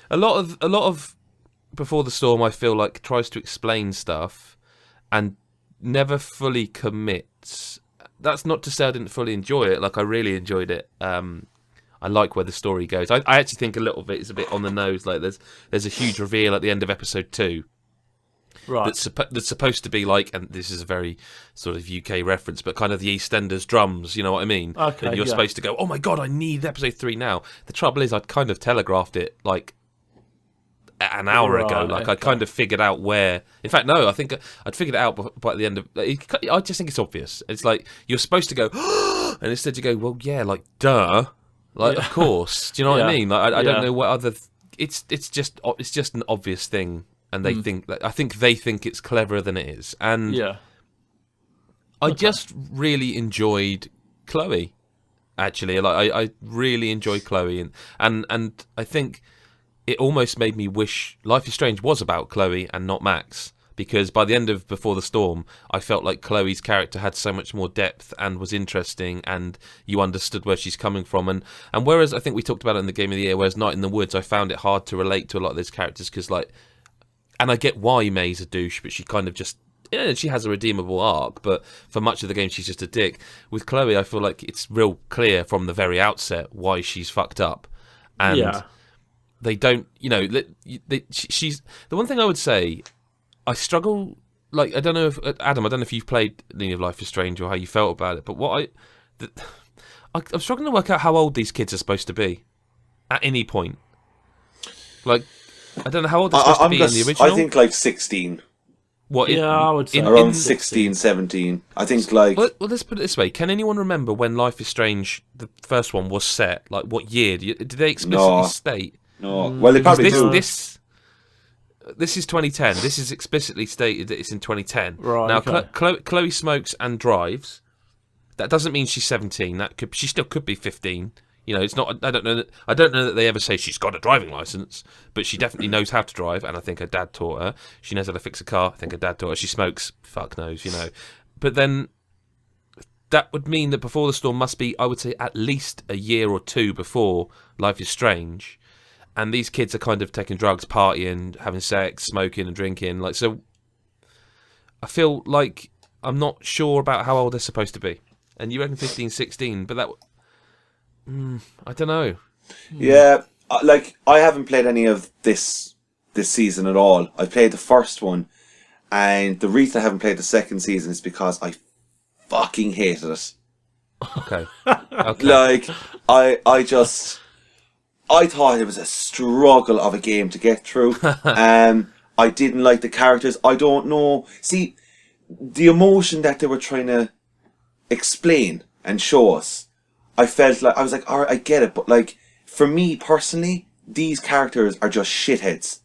a lot of Before the Storm, I feel like, tries to explain stuff and never fully commits. That's not to say I didn't fully enjoy it. Like, I really enjoyed it. I like where the story goes. I actually think a little bit is a bit on the nose. Like, there's a huge reveal at the end of episode 2. Right. That's supposed to be like, and this is a very sort of UK reference, but kind of the EastEnders drums, you know what I mean? Okay, and you're supposed to go, oh my God, I need episode 3 now. The trouble is, I'd kind of telegraphed it, like, an hour ago. Like, I kind of figured out where... In fact, no, I think I'd figured it out by the end of... I just think it's obvious. It's like, you're supposed to go, and instead you go, well, yeah, like, duh. Like, of course. Do you know what I mean? Like, I don't know what other... It's just an obvious thing. And they I think they think it's cleverer than it is. And I just really enjoyed Chloe. Actually, like I really enjoyed Chloe, and I think it almost made me wish Life is Strange was about Chloe and not Max. Because by the end of Before the Storm, I felt like Chloe's character had so much more depth and was interesting, and you understood where she's coming from. And whereas I think we talked about it in the Game of the Year, whereas Night in the Woods, I found it hard to relate to a lot of those characters because, like, and I get why May's a douche, but she kind of just, she has a redeemable arc, but for much of the game, she's just a dick. With Chloe, I feel like it's real clear from the very outset why she's fucked up. And they don't, she's, the one thing I would say, I struggle, like, I don't know if, Adam, I don't know if you've played any of Life is Strange or how you felt about it, but I'm struggling to work out how old these kids are supposed to be at any point. Like, I don't know how old they're supposed to be in the original. I think like 16. What? I would say around 16, 17. I think like. Well, let's put it this way: can anyone remember when Life is Strange, the first one, was set? Like, what year? Did they explicitly state? No. Well, they probably do. This is 2010. This is explicitly stated that it's in 2010. Right. Now, okay. Chloe smokes and drives. That doesn't mean she's 17. She still could be 15. You know, it's not. I don't know that they ever say she's got a driving license, but she definitely knows how to drive, and I think her dad taught her. She knows how to fix a car. I think her dad taught her. She smokes. Fuck knows, you know. But then that would mean that Before the Storm must be, I would say, at least a year or two before Life is Strange, and these kids are kind of taking drugs, partying, having sex, smoking, and drinking. Like, so, I feel like I'm not sure about how old they're supposed to be. And you reckon 15, 16, but that. I don't know. Yeah, like, I haven't played any of this season at all. I played the first one, and the reason I haven't played the second season is because I fucking hated it. Okay. Like, I thought it was a struggle of a game to get through. I didn't like the characters. I don't know. See, the emotion that they were trying to explain and show us, I felt like, I was like, alright, I get it, but like, for me personally, these characters are just shitheads.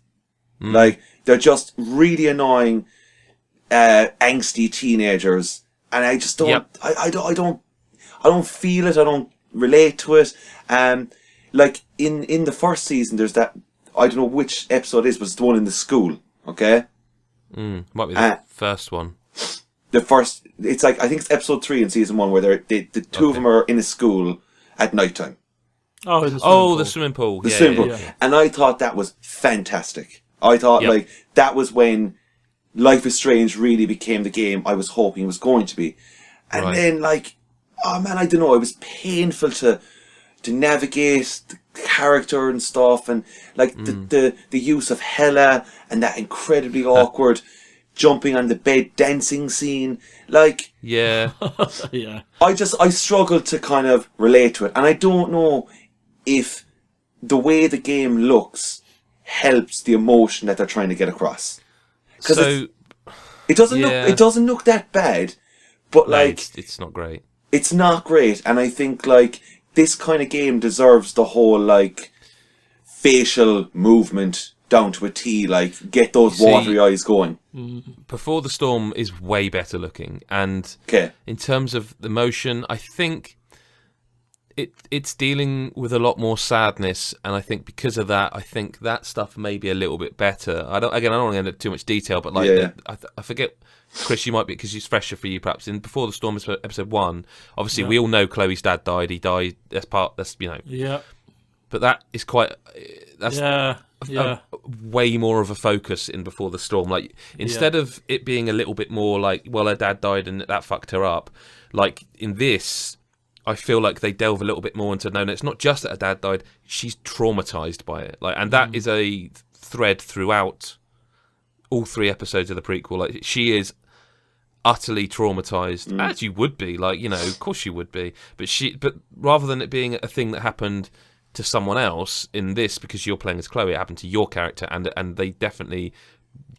Like, they're just really annoying, angsty teenagers, and I just don't, I don't feel it, I don't relate to it. Like, in the first season, there's that, I don't know which episode it is, but it's the one in the school, okay? Might be the first one. The first, it's like, I think it's episode 3 in season 1 where the two of them are in a school at night time. Oh, the swimming pool. The swimming pool. Yeah. And I thought that was fantastic. I thought, like, that was when Life is Strange really became the game I was hoping it was going to be. And then, like, oh man, I don't know, it was painful to navigate the character and stuff, and like the use of Hella and that incredibly awkward jumping on the bed dancing scene, like, yeah. I struggled to kind of relate to it, and I don't know if the way the game looks helps the emotion that they're trying to get across, because it doesn't look that bad, but like, it's not great. It's not great, and I think like this kind of game deserves the whole like facial movement down to a T. Like, get those watery eyes going. Before the Storm is way better looking, and in terms of the motion, I think it's dealing with a lot more sadness, and I think because of that, I think that stuff may be a little bit better. I don't want to get into too much detail, but like I forget, Chris, you might be, because it's fresher for you perhaps. In Before the Storm episode 1, obviously we all know Chloe's dad died. He died. That's you know. Yeah. But that is quite. That's way more of a focus in Before the Storm. Like, instead of it being a little bit more like, well, her dad died and that fucked her up. Like in this, I feel like they delve a little bit more into, no, it's not just that her dad died, she's traumatized by it. Like, and that is a thread throughout all 3 episodes of the prequel. Like, she is utterly traumatized, as you would be. Like, you know, of course you would be. But rather than it being a thing that happened to someone else in this, because you're playing as Chloe, it happened to your character, and they definitely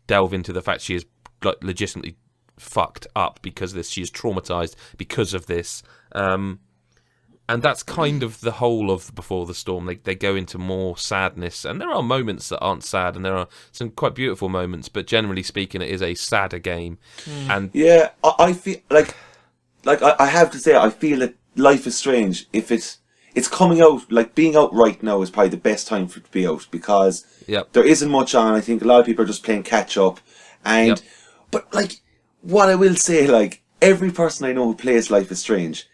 delve into the fact she is like legitimately fucked up because of this. She is traumatized because of this. And that's kind of the whole of Before the Storm. They go into more sadness, and there are moments that aren't sad, and there are some quite beautiful moments, but generally speaking, it is a sadder game. And yeah, I feel like I have to say, I feel that Life is Strange, if it's coming out, like being out right now is probably the best time for it to be out, because there isn't much on. I think a lot of people are just playing catch up, and but like, what I will say, like, every person I know who plays Life is Strange,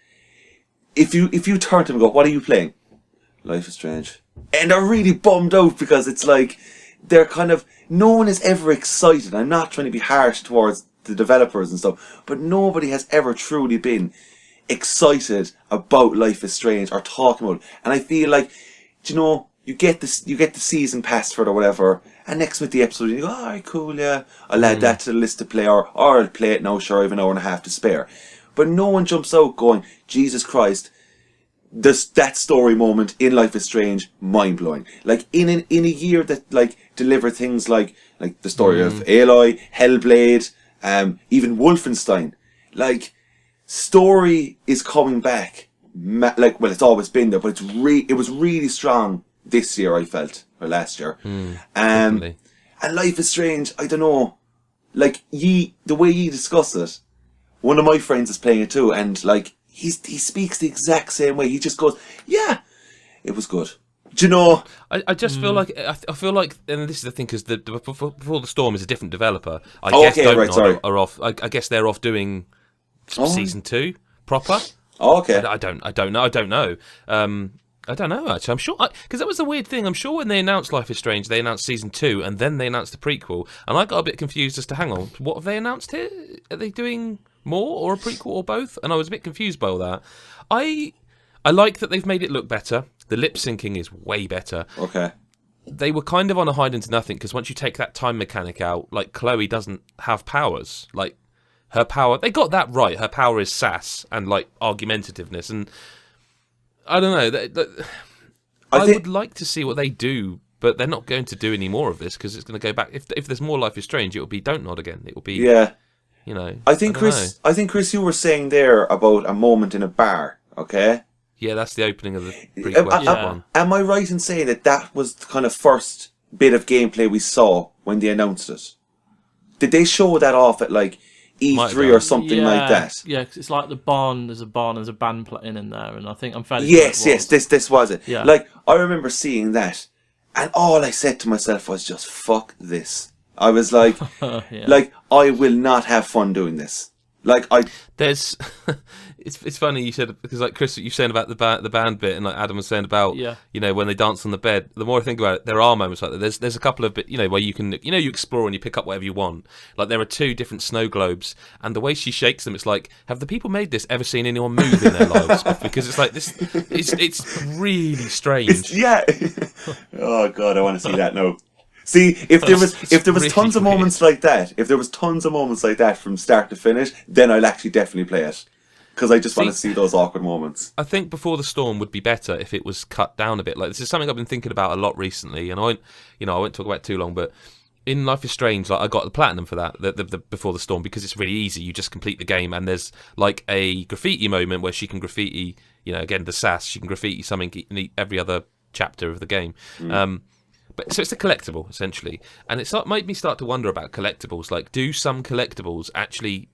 if you turn to them and go, what are you playing? Life is Strange. And they're really bummed out, because it's like, they're kind of, no one is ever excited. I'm not trying to be harsh towards the developers and stuff, but nobody has ever truly been excited about Life is Strange or talking about it. And I feel like, you know, you get the season pass for it or whatever, and next with the episode, you go, alright, cool, yeah, I'll add that to the list to play, or I'll play it now, sure, I have an hour and a half to spare. But no one jumps out going, Jesus Christ, that story moment in Life is Strange, mind-blowing. Like, in a year that, like, deliver things like the story of Aloy, Hellblade, even Wolfenstein. Like, story is coming back. Like, well, it's always been there, but it was really strong this year, I felt, or last year. And Life is Strange, I don't know, like, the way you discuss it, one of my friends is playing it too, and like, he speaks the exact same way. He just goes, yeah, it was good. Do you know? I just feel like, I feel like, and this is the thing, because Before the Storm is a different developer. I guess are off. I guess they're off doing season 2 proper. Oh, okay. I don't know. I don't know actually. I'm sure, because that was the weird thing. I'm sure when they announced Life is Strange, they announced season 2, and then they announced the prequel, and I got a bit confused as to, hang on, what have they announced here? Are they doing more, or a prequel, or both? And I was a bit confused by all that. I like that they've made it look better. The lip syncing is way better. Okay. They were kind of on a hide into nothing, because once you take that time mechanic out, like, Chloe doesn't have powers. Like, her power, they got that right. Her power is sass and like argumentativeness, and I don't know. I would like to see what they do, but they're not going to do any more of this, because it's going to go back. If there's more Life is Strange, it will be Don't Nod again. It will be you know. I think Chris, you were saying there about a moment in a bar. Okay. Yeah, that's the opening of the prequel one. Am I right in saying that was the kind of first bit of gameplay we saw when they announced it? Did they show that off at like E3 or something like that? Yeah, cause it's like the barn. There's a band playing in there, and I think I'm fairly yes, sure this was it. Yeah. Like, I remember seeing that, and all I said to myself was just, fuck this. I was like, like, I will not have fun doing this. Like, there's it's funny you said, because like Chris, you're saying about the band bit, and like Adam was saying about you know, when they dance on the bed. The more I think about it, there are moments like that. There's a couple of bit, you know, where you can, you know, you explore and you pick up whatever you want. Like, there are 2 different snow globes, and the way she shakes them, it's like, have the people made this ever seen anyone move in their lives? Because it's like this, it's really strange. Oh god, I want to see that now. See, if there was tons of moments like that, from start to finish, then I'll actually definitely play it. Because I just want to see those awkward moments. I think Before the Storm would be better if it was cut down a bit. Like, this is something I've been thinking about a lot recently, and I won't talk about it too long, but in Life is Strange, like, I got the platinum for that, the Before the Storm, because it's really easy. You just complete the game, and there's like a graffiti moment where she can graffiti, you know, again, the sass, she can graffiti something in every other chapter of the game. But so it's a collectible essentially, and it's made me start to wonder about collectibles. Like, do some collectibles actually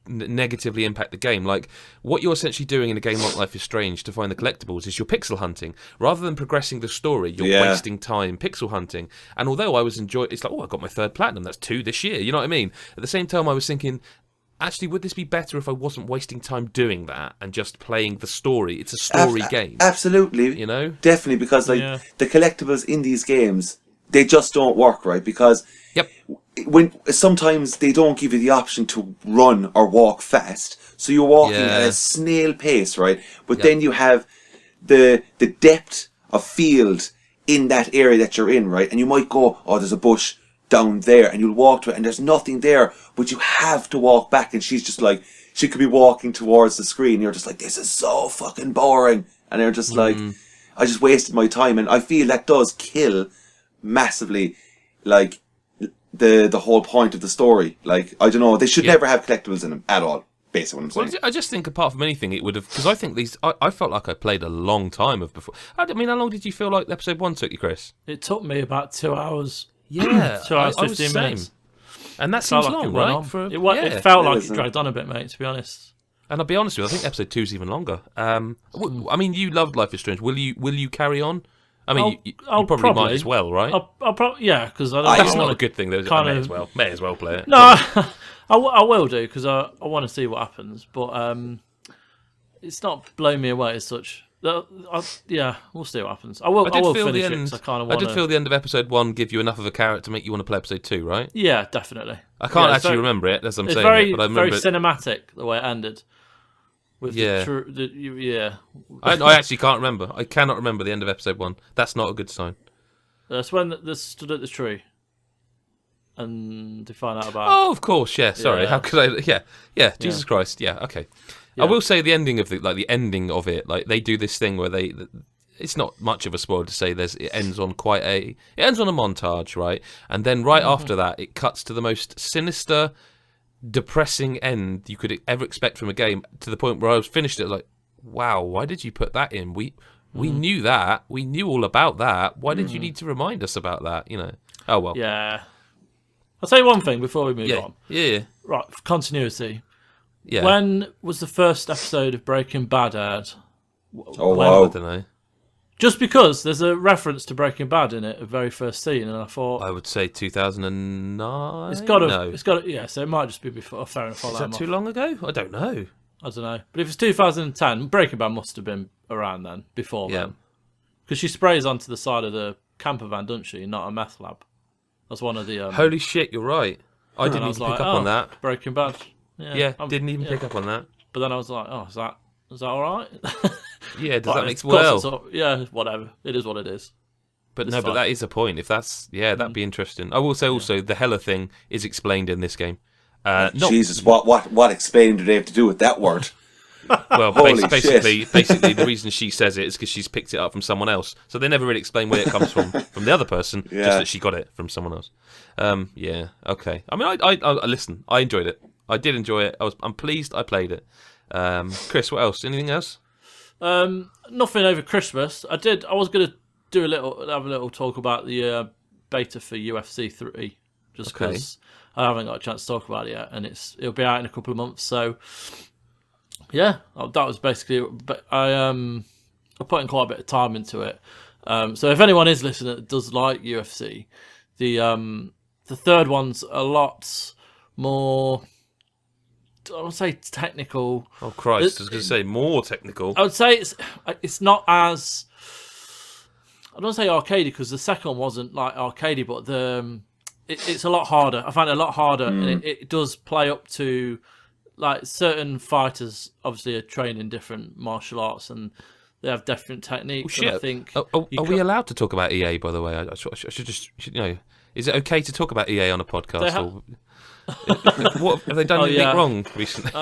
negatively impact the game? Like, what you're essentially doing in a game like Life is Strange to find the collectibles is you're pixel hunting rather than progressing the story. You're wasting time pixel hunting. And although I was enjoying, it's like, oh, I got my 3rd platinum. That's 2 this year. You know what I mean? At the same time, I was thinking, actually, would this be better if I wasn't wasting time doing that and just playing the story? It's a story game. Absolutely. You know? Definitely, because the collectibles in these games, they just don't work, right? Because when sometimes they don't give you the option to run or walk fast, so you're walking at a snail pace, right? But then you have the depth of field in that area that you're in, right? And you might go, oh, there's a bush down there, and you'll walk to it and there's nothing there, but you have to walk back, and she's just like, she could be walking towards the screen, you're just like, this is so fucking boring, and they're just like, I just wasted my time. And I feel that does kill massively, like, the whole point of the story. Like, I don't know, they should never have collectibles in them at all, basically what I'm saying. Well, I just think apart from anything, it would have, because I think these, I felt like I played a long time of before. I mean, how long did you feel like episode 1 took you, Chris? It took me about 2 hours. Yeah, 2 hours, 15 minutes. And that seems long, right? It felt like it dragged on a bit, mate, to be honest. And I'll be honest with you, I think episode 2 is even longer. I mean, you loved Life is Strange. Will you carry on? I mean, you probably might as well, right? I'll probably, because I don't. That's not a good thing. Though. I may as well play it. No, I will do, because I want to see what happens. But it's not blowing me away as such. We'll see what happens. I will finish it. I did feel the end of episode 1 give you enough of a carrot to make you want to play episode 2, right? Yeah, definitely. I can't actually remember it, as I'm saying it, but I remember very cinematic the way it ended. With I actually can't remember. I cannot remember the end of episode 1. That's not a good sign. That's when they stood at the tree, and they find out about. Oh, of course, yeah. Sorry, how could I? Yeah. Jesus Christ, yeah. Okay. Yeah. I will say the ending of the ending of it, like they do this thing where it's not much of a spoiler to say it ends on a montage, right? And then right after that, it cuts to the most sinister, depressing end you could ever expect from a game, to the point where I was finished it like, wow, why did you put that in? We knew that. We knew all about that. Why did you need to remind us about that? You know. Oh well. Yeah. I'll tell you one thing before we move on. Yeah. Right, for continuity. Yeah. When was the first episode of Breaking Bad aired? Wow. I don't know. Just because there's a reference to Breaking Bad in it, the very first scene, and I thought I would say 2009. It's got to. Yeah, so it might just be before. Fair enough. Is that too long ago? I don't know. I don't know. But if it's 2010, Breaking Bad must have been around then, before then. Because she sprays onto the side of the camper van, doesn't she? Not a meth lab. That's one of the. Holy shit! You're right. I didn't even pick up on that. Breaking Bad. Didn't even pick up on that. But then I was like, oh, is that all right? Yeah, does that make sense? Yeah, whatever. It is what it is. But no, but that is a point. If that's that'd be interesting. I will say also the Hella thing is explained in this game. Jesus, what explaining do they have to do with that word? Well, basically, the reason she says it is because she's picked it up from someone else. So they never really explain where it comes from the other person, just that she got it from someone else. Yeah, okay. I mean, I listen. I enjoyed it. I did enjoy it. I'm pleased I played it. Chris, what else? Anything else? Nothing over Christmas. I was going to have a little talk about the beta for UFC 3, just because I haven't got a chance to talk about it yet, and it'll be out in a couple of months. So yeah, that was basically. But I put in quite a bit of time into it. So if anyone is listening that does like UFC, the third one's a lot more. I would say technical. Oh Christ! I was going to say more technical. I would say it's not as. I don't say arcadey because the second one wasn't like arcadey, but it's a lot harder. I find it a lot harder, and it does play up to like certain fighters. Obviously, are trained in different martial arts, and they have different techniques. Oh, shit. And I think. Are we allowed to talk about EA? By the way, I should just Is it okay to talk about EA on a podcast? What have they done anything wrong recently?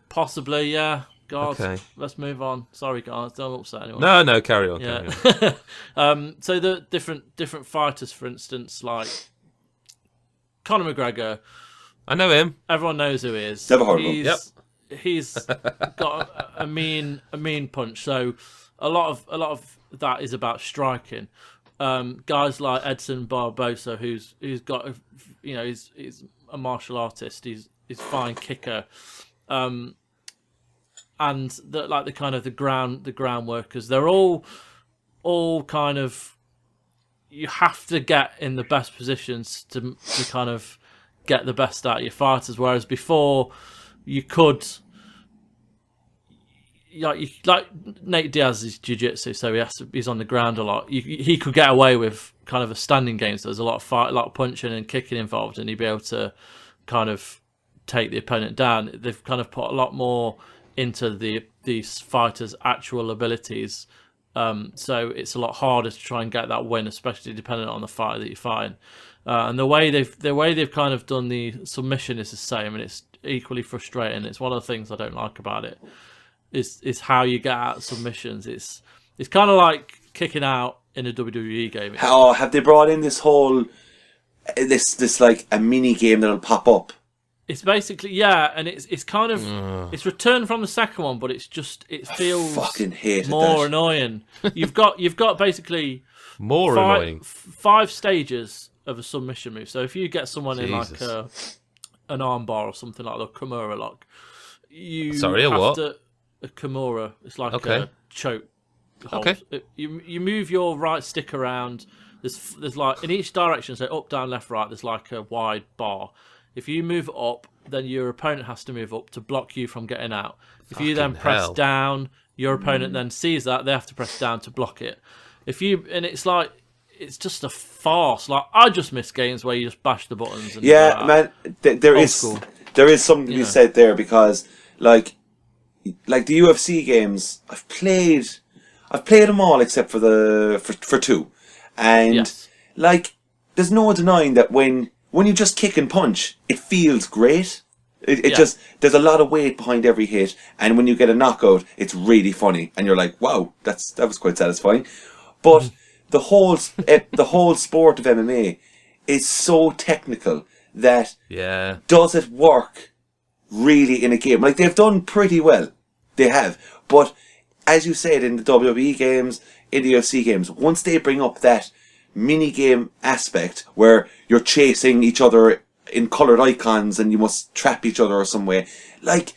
Possibly, yeah. God, okay. Let's move on. Sorry, guys, don't upset anyone. No, carry on. Yeah. Carry on. So the different fighters, for instance, like Conor McGregor. I know him. Everyone knows who he is. Never heard of him. Yep. He's got a mean punch. So a lot of that is about striking. guys like Edson Barbosa, who's got he's a martial artist. He's a fine kicker, and the ground workers. They're all kind of, you have to get in the best positions to kind of get the best out of your fighters. Whereas before, you could. Like Nate Diaz's jiu-jitsu, so he's on the ground a lot. He could get away with kind of a standing game, so there's a lot of punching and kicking involved, and he'd be able to kind of take the opponent down. They've kind of put a lot more into these fighters' actual abilities, so it's a lot harder to try and get that win, especially depending on the fighter that you're fighting. And the way they've kind of done the submission is the same, and it's equally frustrating. It's one of the things I don't like about it. Is how you get out of submissions. It's kind of like kicking out in a WWE game. Have they brought in this whole this like a mini game that'll pop up? It's basically and it's kind of it's returned from the second one, but it feels fucking hated more that. Annoying. You've got basically annoying 5 stages of a submission move. So if you get someone in like an arm bar or something like the Kimura lock, you have to. A Kimura. It's like a choke hold. Okay. You move your right stick around. There's like in each direction, so up, down, left, right. There's like a wide bar. If you move up, then your opponent has to move up to block you from getting out. If you then press down, your opponent then sees that they have to press down to block it. It's just a farce. Like I just miss games where you just bash the buttons. And man, there is something to be said there, because like the UFC games, I've played them all except for 2, and like there's no denying that when you just kick and punch, it feels great. It just, there's a lot of weight behind every hit, and when you get a knockout, it's really funny, and you're like, wow, that was quite satisfying. But the whole sport of MMA is so technical that does it work really in a game? Like, they've done pretty well. They have. But as you said, in the WWE games, in the UFC games, once they bring up that mini-game aspect where you're chasing each other in coloured icons and you must trap each other or some way, like,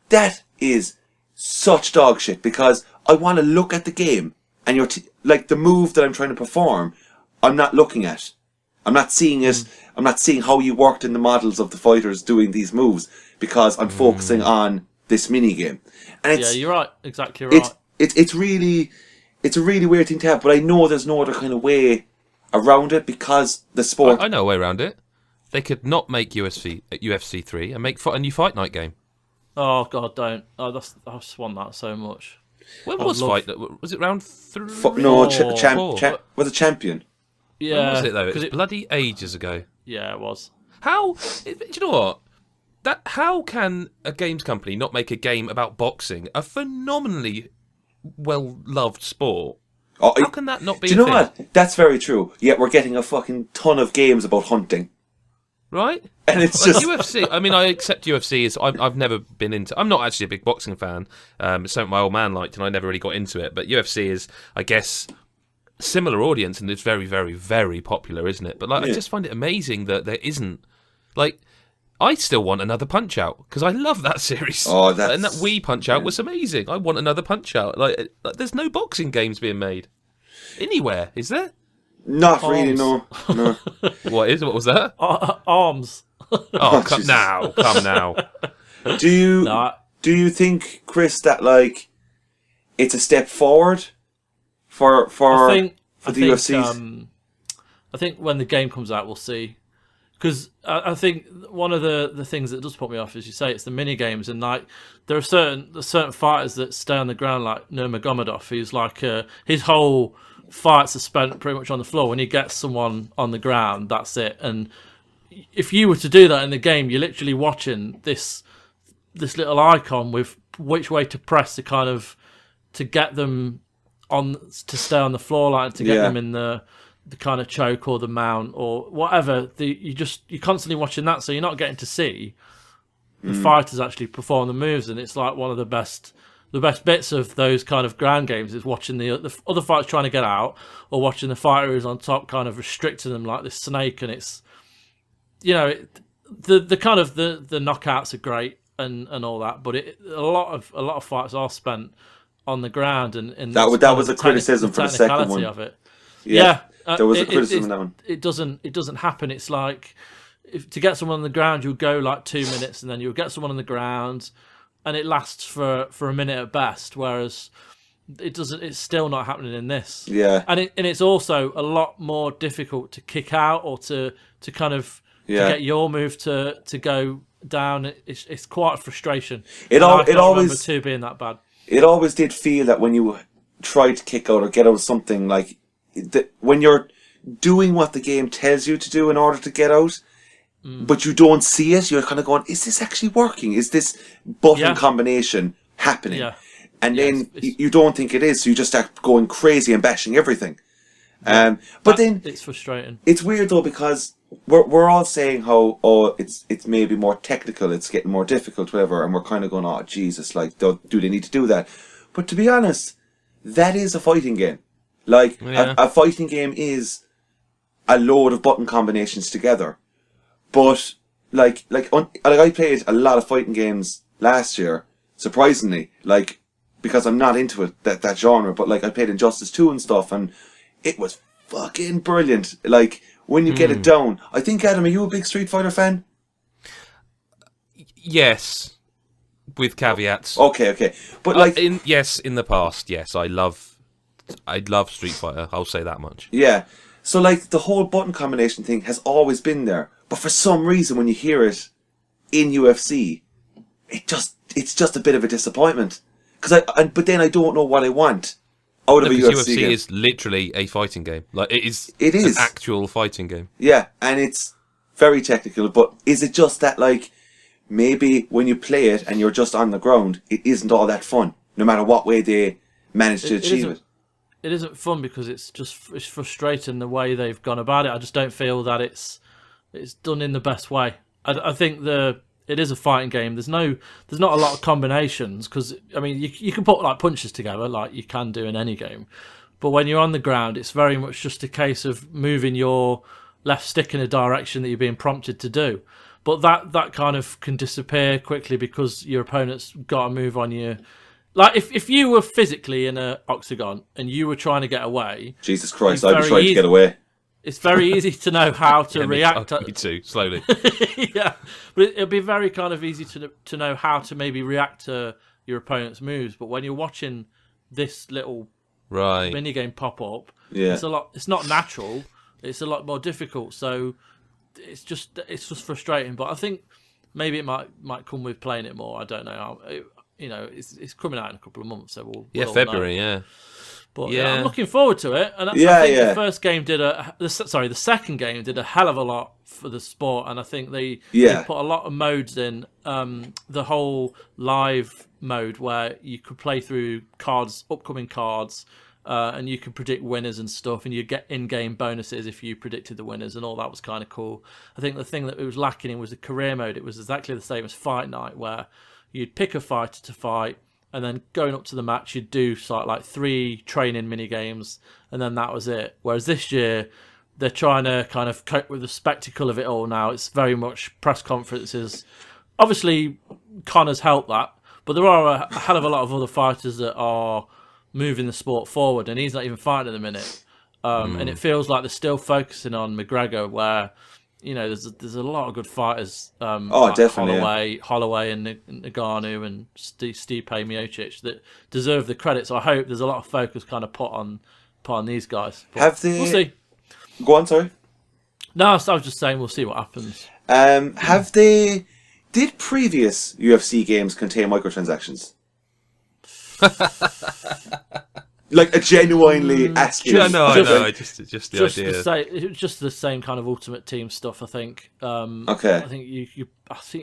that is such dog shit, because I want to look at the game and you're like, the move that I'm trying to perform, I'm not looking at. I'm not seeing it. I'm not seeing how you worked in the models of the fighters doing these moves, because I'm focusing on this mini game. And it's, you're right. Exactly right. It's a really weird thing to have, but I know there's no other kind of way around it, because the sport. I know a way around it. They could not make UFC 3 and make a new Fight Night game. Oh God, don't! I just want that so much. When was Fight? Was it round 3? Was it Champion? Yeah. When was it though? It was bloody ages ago. Yeah, it was. How? Do you know what? How can a games company not make a game about boxing, a phenomenally well-loved sport? How can that not be? Do you know what? That's very true. Yet we're getting a fucking ton of games about hunting. Right? And it's just UFC. I mean, I accept UFC is. I've never been into. I'm not actually a big boxing fan. It's something my old man liked, and I never really got into it. But UFC is, I guess, similar audience, and it's very, very, very popular, isn't it? But like, I just find it amazing that there isn't. Like, I still want another Punch Out, because I love that series. Oh, and that Wii Punch Out was amazing. I want another Punch Out. Like, there's no boxing games being made anywhere, is there? Not really, no. What was that? Arms. Oh, come now. Do you think, Chris, that like it's a step forward for the UFC? I think when the game comes out, we'll see. Because I think one of the things that does put me off, as you say, it's the mini games, and like there are certain fighters that stay on the ground, like Nurmagomedov, who's like his whole fights are spent pretty much on the floor. When he gets someone on the ground, that's it. And if you were to do that in the game, you're literally watching this little icon with which way to press to get them to stay on the floor, like to get them in the kind of choke or the mount or whatever. You're constantly watching that, so you're not getting to see the fighters actually perform the moves. And it's like one of the best the best bits of those kind of ground games is watching the other fighters trying to get out, or watching the fighter who's on top kind of restricting them like this snake. And it's, the kind of the knockouts are great and all that, but a lot of fights are spent on the ground, and that was a criticism for the second one. Of it. Yeah, there was a criticism of that one. It doesn't happen. It's like, to get someone on the ground, you'll go like 2 minutes, and then you'll get someone on the ground, and it lasts for a minute at best. Whereas it doesn't. It's still not happening in this. Yeah, and it's also a lot more difficult to kick out or to kind of to get your move to go down. It's quite a frustration. It always remember two being that bad. It always did feel that when you try to kick out or get out of something, like when you're doing what the game tells you to do in order to get out, but you don't see it, you're kind of going, is this actually working? Is this button combination happening? Yeah. And then you don't think it is, so you just start going crazy and bashing everything. But then it's frustrating. It's weird though, because we're all saying how it's maybe more technical, it's getting more difficult, whatever, and we're kind of going, oh Jesus, like do they need to do that? But to be honest, that is a fighting game. Like a fighting game is a load of button combinations together. But like I played a lot of fighting games last year, surprisingly, like, because I'm not into it, that genre, but like I played Injustice 2 and stuff, and it was fucking brilliant. Like, when you get it down. I think, Adam, are you a big Street Fighter fan? Yes, with caveats. Okay. But like, in the past, yes, I love Street Fighter. I'll say that much. Yeah. So like the whole button combination thing has always been there, but for some reason when you hear it in UFC, it's just a bit of a disappointment. But then I don't know what I want out of a UFC game. Is literally a fighting game. Like it is an actual fighting game. Yeah, and it's very technical. But is it just that, like, maybe when you play it and you're just on the ground, it isn't all that fun, no matter what way they manage to achieve it? It isn't fun because it's frustrating the way they've gone about it. I just don't feel that it's done in the best way. I think it is a fighting game. There's not a lot of combinations, because I mean you can put like punches together like you can do in any game, but when you're on the ground, it's very much just a case of moving your left stick in a direction that you're being prompted to do. But that kind of can disappear quickly because your opponent's got a move on you. Like, if you were physically in an octagon and you were trying to get away... Jesus Christ, I'd be trying to get away. It's very easy to know how to react. Me too, slowly. Yeah, but it'll be very kind of easy to know how to maybe react to your opponent's moves. But when you're watching this little minigame pop up, it's not natural. It's a lot more difficult. So it's just frustrating. But I think maybe it might come with playing it more. I don't know. It's coming out in a couple of months, so we'll February, know. But I'm looking forward to it. And I think the first game the second game did a hell of a lot for the sport, and I think they put a lot of modes in. The whole live mode where you could play through upcoming cards, and you could predict winners and stuff, and you get in-game bonuses if you predicted the winners, and all that was kind of cool. I think the thing that it was lacking in was the career mode. It was exactly the same as Fight Night, where you'd pick a fighter to fight, and then going up to the match, you'd do like 3 training mini games, and then that was it. Whereas this year, they're trying to kind of cope with the spectacle of it all now. It's very much press conferences. Obviously, Connor's helped that, but there are a hell of a lot of other fighters that are moving the sport forward, and he's not even fighting at the minute. And it feels like they're still focusing on McGregor, where there's a lot of good fighters. Like definitely. Holloway and Ngannou and Stipe Miocic that deserve the credit. So I hope there's a lot of focus kind of put on these guys. But we'll see. Go on, sorry. No, I was just saying we'll see what happens. Did previous UFC games contain microtransactions? Like a genuinely asking. I know. Just the idea. It was just the same kind of Ultimate Team stuff. I think. Okay. I think you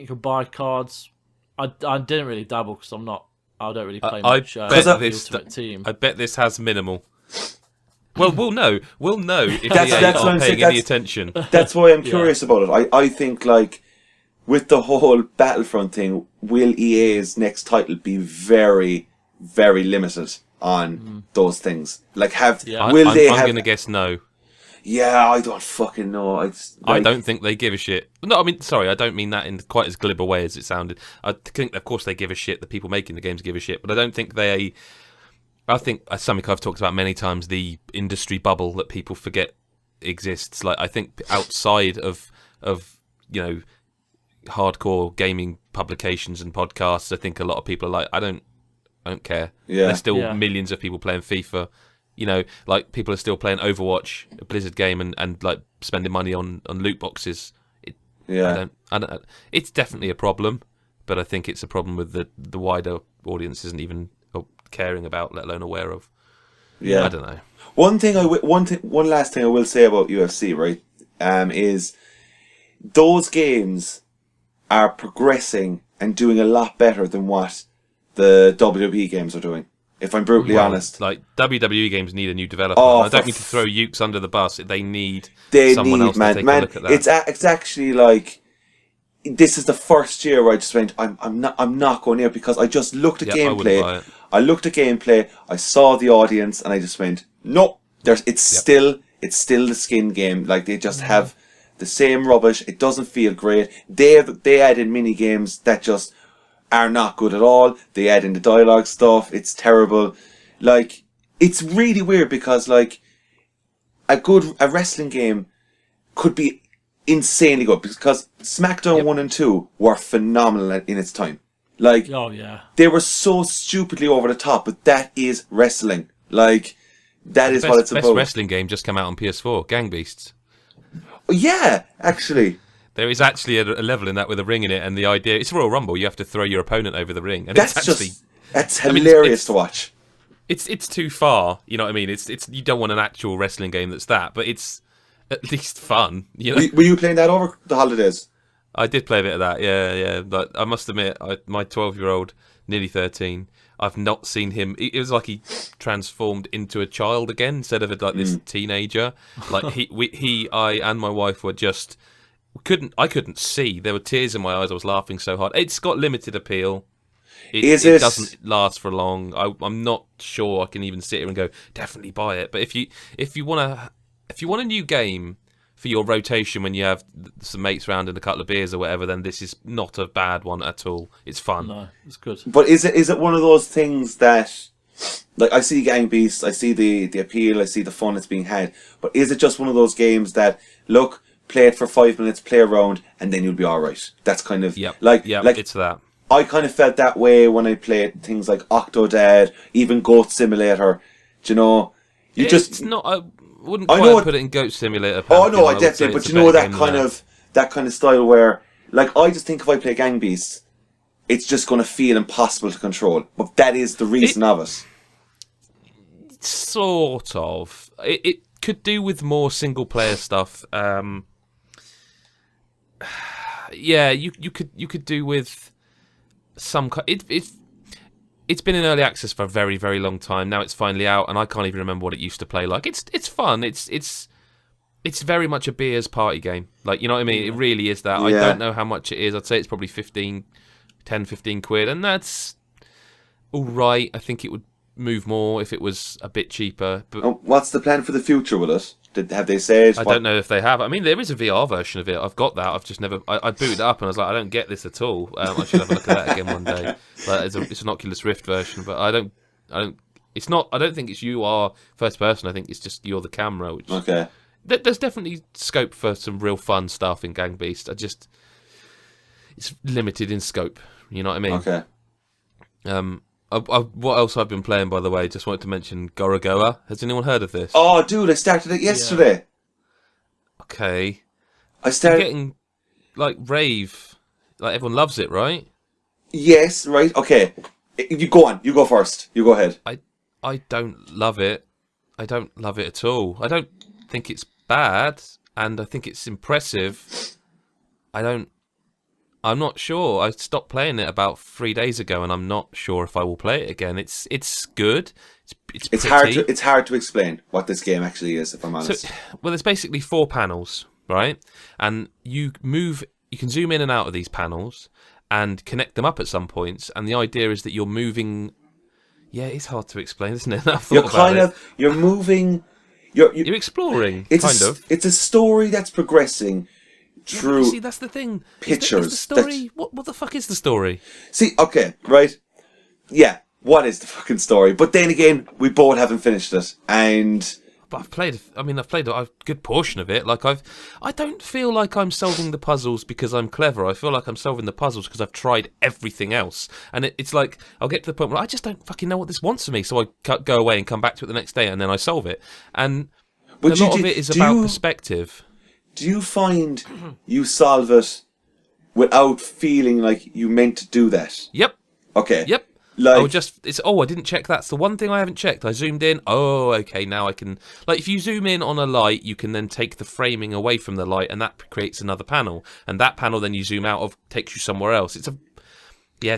could buy cards. I didn't really dabble because I don't really play much. Ultimate Team. I bet this has minimal. Well, we'll know. We'll know if EA aren't paying any attention. That's why I'm curious about it. I think, like, with the whole Battlefront thing, will EA's next title be very, very limited on those things. Like, I'm going to guess no. Yeah, I don't fucking know. I don't think they give a shit. No, I mean, sorry, I don't mean that in quite as glib a way as it sounded. I think, of course, they give a shit. The people making the games give a shit, but I don't think they. I think, as something I've talked about many times, the industry bubble that people forget exists. Like, I think outside of hardcore gaming publications and podcasts, I think a lot of people are like, I don't care. Yeah. There's still millions of people playing FIFA. Like, people are still playing Overwatch, a Blizzard game, and like spending money on loot boxes. I don't. It's definitely a problem, but I think it's a problem with the wider audience isn't even caring about, let alone aware of. Yeah, I don't know. One last thing I will say about UFC, right, is those games are progressing and doing a lot better than what the WWE games are doing. If I'm brutally honest, like WWE games need a new developer. I don't mean to throw Ukes under the bus. They need someone else to take a look at that. It's actually like, this is the first year where I just went, I'm not going near, because I just looked at gameplay. I looked at gameplay. I saw the audience, and I just went, no. It's still the skin game. Like, they just have the same rubbish. It doesn't feel great. They add in mini games that just are not good at all. They add in the dialogue stuff. It's terrible. Like, it's really weird, because like a wrestling game could be insanely good, because SmackDown 1 and 2 were phenomenal in its time. Like, they were so stupidly over the top, but that is wrestling. Like, that is what it's about. The best wrestling game just came out on PS4, Gang Beasts. Yeah, actually. There is actually a level in that with a ring in it, and the idea, it's Royal Rumble, you have to throw your opponent over the ring. And that's hilarious to watch. It's too far, you know what I mean? It's you don't want an actual wrestling game that's that, but it's at least fun. Were you playing that over the holidays? I did play a bit of that, yeah. But I must admit, my 12-year-old, nearly 13, I've not seen him. It was like he transformed into a child again instead of this teenager. Like I and my wife were just I couldn't see. There were tears in my eyes. I was laughing so hard. It's got limited appeal. It doesn't last for long. I'm not sure I can even sit here and go definitely buy it. But if you want a new game for your rotation when you have some mates round and a couple of beers or whatever, then this is not a bad one at all. It's fun. No, it's good. But is it one of those things that, like, I see Gang Beasts, I see the appeal, I see the fun that's being had, but is it just one of those games that, look, play it for 5 minutes, play around, and then you'll be alright? That's kind of like it's that. I kind of felt that way when I played things like Octodad, even Goat Simulator. Do you know? It's not. I wouldn't quite put it in Goat Simulator. Oh no, I definitely. But you know that kind of style where, like, I just think if I play Gang Beasts, it's just going to feel impossible to control. But that is the reason of it. Sort of. It could do with more single player stuff. Yeah, you could do with some. It's been in early access for a very, very long time. Now it's finally out, and I can't even remember what it used to play like. It's fun. It's very much a beers party game. Like, you know what I mean? It really is that. Yeah. I don't know how much it is. I'd say it's probably 15 quid, and that's all right. I think it would move more if it was a bit cheaper. But what's the plan for the future with it? Have they said? I don't know if they have. I mean, there is a VR version of it. I've got that. I've just never. I booted it up and I was like, I don't get this at all. I should have a look at that again one day. But it's an Oculus Rift version. But I don't. It's not. I don't think it's you are first person. I think it's just you're the camera. Which, okay. There's definitely scope for some real fun stuff in Gang Beast. It's limited in scope. You know what I mean? Okay. What else I've been playing, by the way, just wanted to mention Gorogoa. Has anyone heard of this? Oh, dude, I started it yesterday. Yeah. Okay. I started getting, like, rave. Like, everyone loves it, right? Yes, right. Okay. You go on. You go first. You go ahead. I don't love it. I don't love it at all. I don't think it's bad, and I think it's impressive. I'm not sure. I stopped playing it about 3 days ago, and I'm not sure if I will play it again. It's good. It's hard to explain what this game actually is, if I'm honest. So, well, there's basically 4 panels, right? And you can zoom in and out of these panels and connect them up at some points. And the idea is that you're moving Yeah, it's hard to explain, isn't it? I've thought You're about kind it. of, you're moving, you're Exploring, it's kind of. It's a story that's progressing Yeah, through. but you see, that's the thing. Pictures. Is the story. What the fuck is the story? See, okay, right? Yeah, what is the fucking story? But then again, we both haven't finished it, and. But I've played a good portion of it. Like I don't feel like I'm solving the puzzles because I'm clever. I feel like I'm solving the puzzles because I've tried everything else. And it's like I'll get to the point where I just don't fucking know what this wants from me. So I go away and come back to it the next day, and then I solve it. And a lot of it is about perspective. Do you find you solve it without feeling like you meant to do that? Yep. Okay. Yep. Like, I didn't check that's the one thing I haven't checked. I zoomed in. Oh, okay, now I can... Like, if you zoom in on a light, you can then take the framing away from the light, and that creates another panel. And that panel, then you zoom out of, takes you somewhere else. It's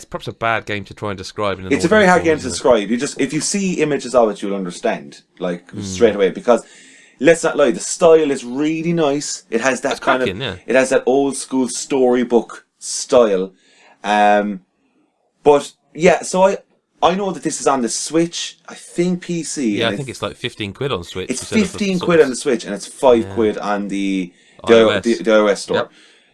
perhaps a bad game to try and describe. It's a very hard game to describe. If you see images of it, you'll understand, straight away. Because, let's not lie, the style is really nice. It has that it has that old school storybook style. But... Yeah, so I know that this is on the Switch, I think PC. Yeah, I think it's like 15 quid on Switch. It's 15 quid on the Switch, and it's 5 quid on the iOS store.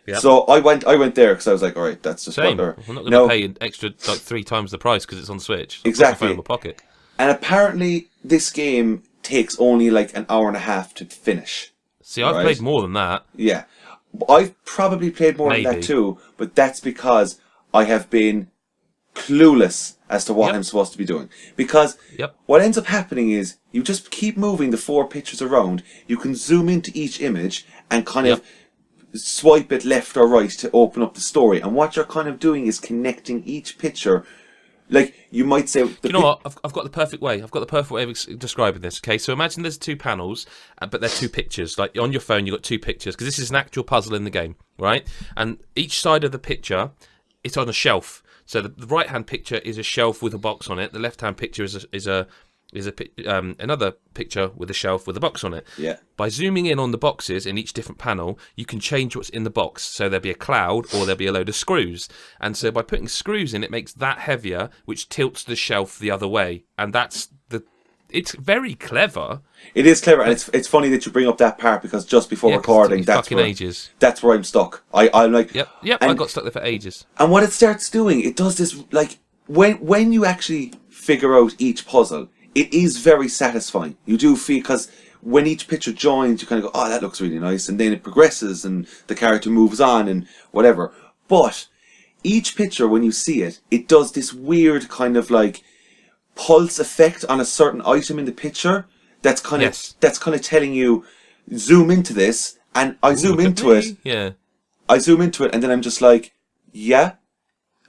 Yep. So I went there because I was like, all right, that's just same. Better. I'm not going to pay an extra 3 times the price because it's on Switch. Exactly. In my pocket. And apparently this game takes only like an hour and a half to finish. See, I've played more than that. Yeah. I've probably played more than that too, but that's because I have been clueless as to what I'm supposed to be doing. Because what ends up happening is you just keep moving the 4 pictures around. You can zoom into each image and kind of swipe it left or right to open up the story. And what you're kind of doing is connecting each picture. Like, you might say... You know what? I've got the perfect way. I've got the perfect way of describing this, okay? So imagine there's 2 panels, but they're 2 pictures. Like, on your phone, you've got 2 pictures, because this is an actual puzzle in the game, right? And each side of the picture, it's on a shelf. So the right-hand picture is a shelf with a box on it. The left-hand picture is another picture with a shelf with a box on it. Yeah. By zooming in on the boxes in each different panel, you can change what's in the box. So there'll be a cloud or there'll be a load of screws. And so by putting screws in, it makes that heavier, which tilts the shelf the other way. And it's very clever. It is clever, and it's funny that you bring up that part because just before recording, that's where I'm stuck. I'm like, yep. I got stuck there for ages. And what it starts doing, it does this like when you actually figure out each puzzle, it is very satisfying. You do feel because when each picture joins, you kind of go, oh, that looks really nice, and then it progresses, and the character moves on, and whatever. But each picture, when you see it, it does this weird kind of like pulse effect on a certain item in the picture that's kind of telling you zoom into this, and I zoom into it. Yeah. I zoom into it and then I'm just like, yeah,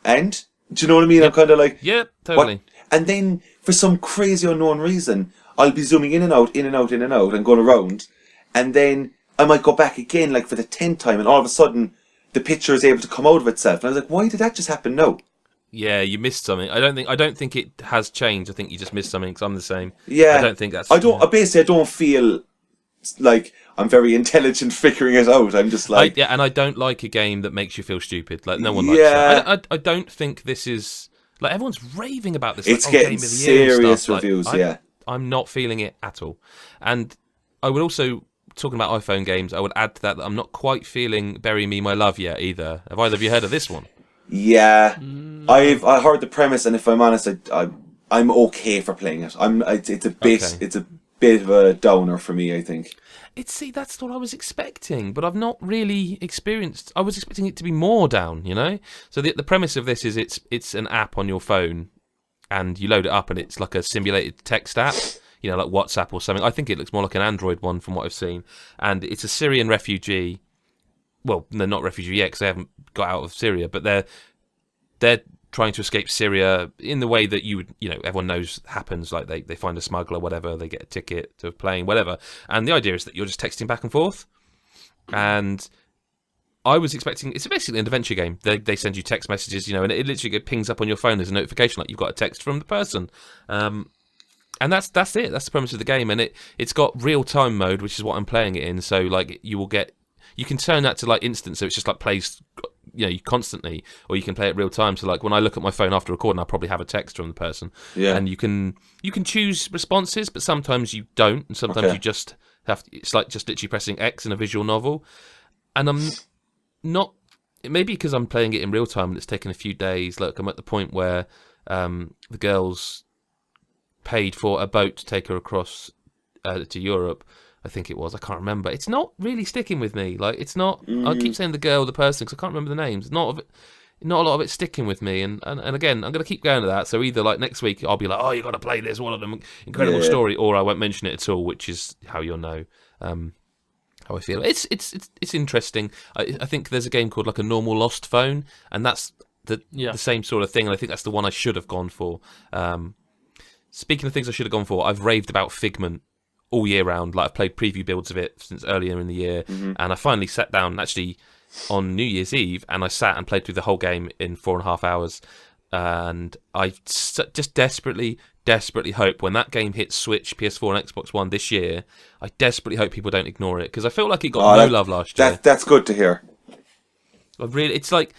and do you know what I mean? I'm kind of like, yeah, totally. What? And then for some crazy unknown reason, I'll be zooming in and out, in and out, in and out, and going around, and then I might go back again like for the 10th time, and all of a sudden the picture is able to come out of itself, and I was like, why did that just happen now? Yeah, you missed something. I don't think it has changed. I think you just missed something because I'm the same. Yeah, I don't think that's. Basically, I don't feel like I'm very intelligent figuring it out. I'm just like, and I don't like a game that makes you feel stupid. Like no one likes that. I don't think this is like everyone's raving about this. It's like, getting game of the serious year stuff. reviews. Like, I'm not feeling it at all. And I would also, talking about iPhone games, I would add to that I'm not quite feeling "Bury Me, My Love" yet either. Have either of you heard of this one? Yeah, I heard the premise, and if I'm honest, I'm okay for playing it. It's a bit of a downer for me, I think. That's what I was expecting, but I've not really experienced. I was expecting it to be more down, you know. So the premise of this is it's an app on your phone, and you load it up, and it's like a simulated text app, you know, like WhatsApp or something. I think it looks more like an Android one from what I've seen, and it's a Syrian refugee. Well, they're not refugee yet because they haven't got out of Syria, but they're trying to escape Syria in the way that you would, you know, everyone knows happens. Like they find a smuggler, whatever, they get a ticket to a plane, whatever. And the idea is that you're just texting back and forth. And I was expecting, it's basically an adventure game. They send you text messages, you know, and it literally pings up on your phone as a notification, like you've got a text from the person. And that's it. That's the premise of the game. And it's got real time mode, which is what I'm playing it in. So like you can turn that to like instant, so it's just like plays you constantly, or you can play it real time. So like when I look at my phone after recording, I'll probably have a text from the person, and you can choose responses, but sometimes you don't, and sometimes you just have to, it's like just literally pressing X in a visual novel, and I'm not. Maybe because I'm playing it in real time and it's taken a few days. Look, I'm at the point where the girls paid for a boat to take her across to Europe. I think it was. I can't remember. It's not really sticking with me. Like, it's not. I keep saying the girl, the person, because I can't remember the names. Not a lot of it sticking with me. And again, I'm going to keep going to that. So either like next week, I'll be like, oh, you got to play this, one of them, incredible story, or I won't mention it at all, which is how you'll know. How I feel. It's interesting. I think there's a game called like a normal Lost Phone, and that's the same sort of thing. And I think that's the one I should have gone for. Speaking of things I should have gone for, I've raved about Figment all year round. Like I've played preview builds of it since earlier in the year, and I finally sat down actually on New Year's Eve, and I sat and played through the whole game in 4.5 hours. And I just desperately hope when that game hits Switch, PS4 and Xbox One this year, I desperately hope people don't ignore it, because I feel like it got no love last year. That's good to hear. It's like,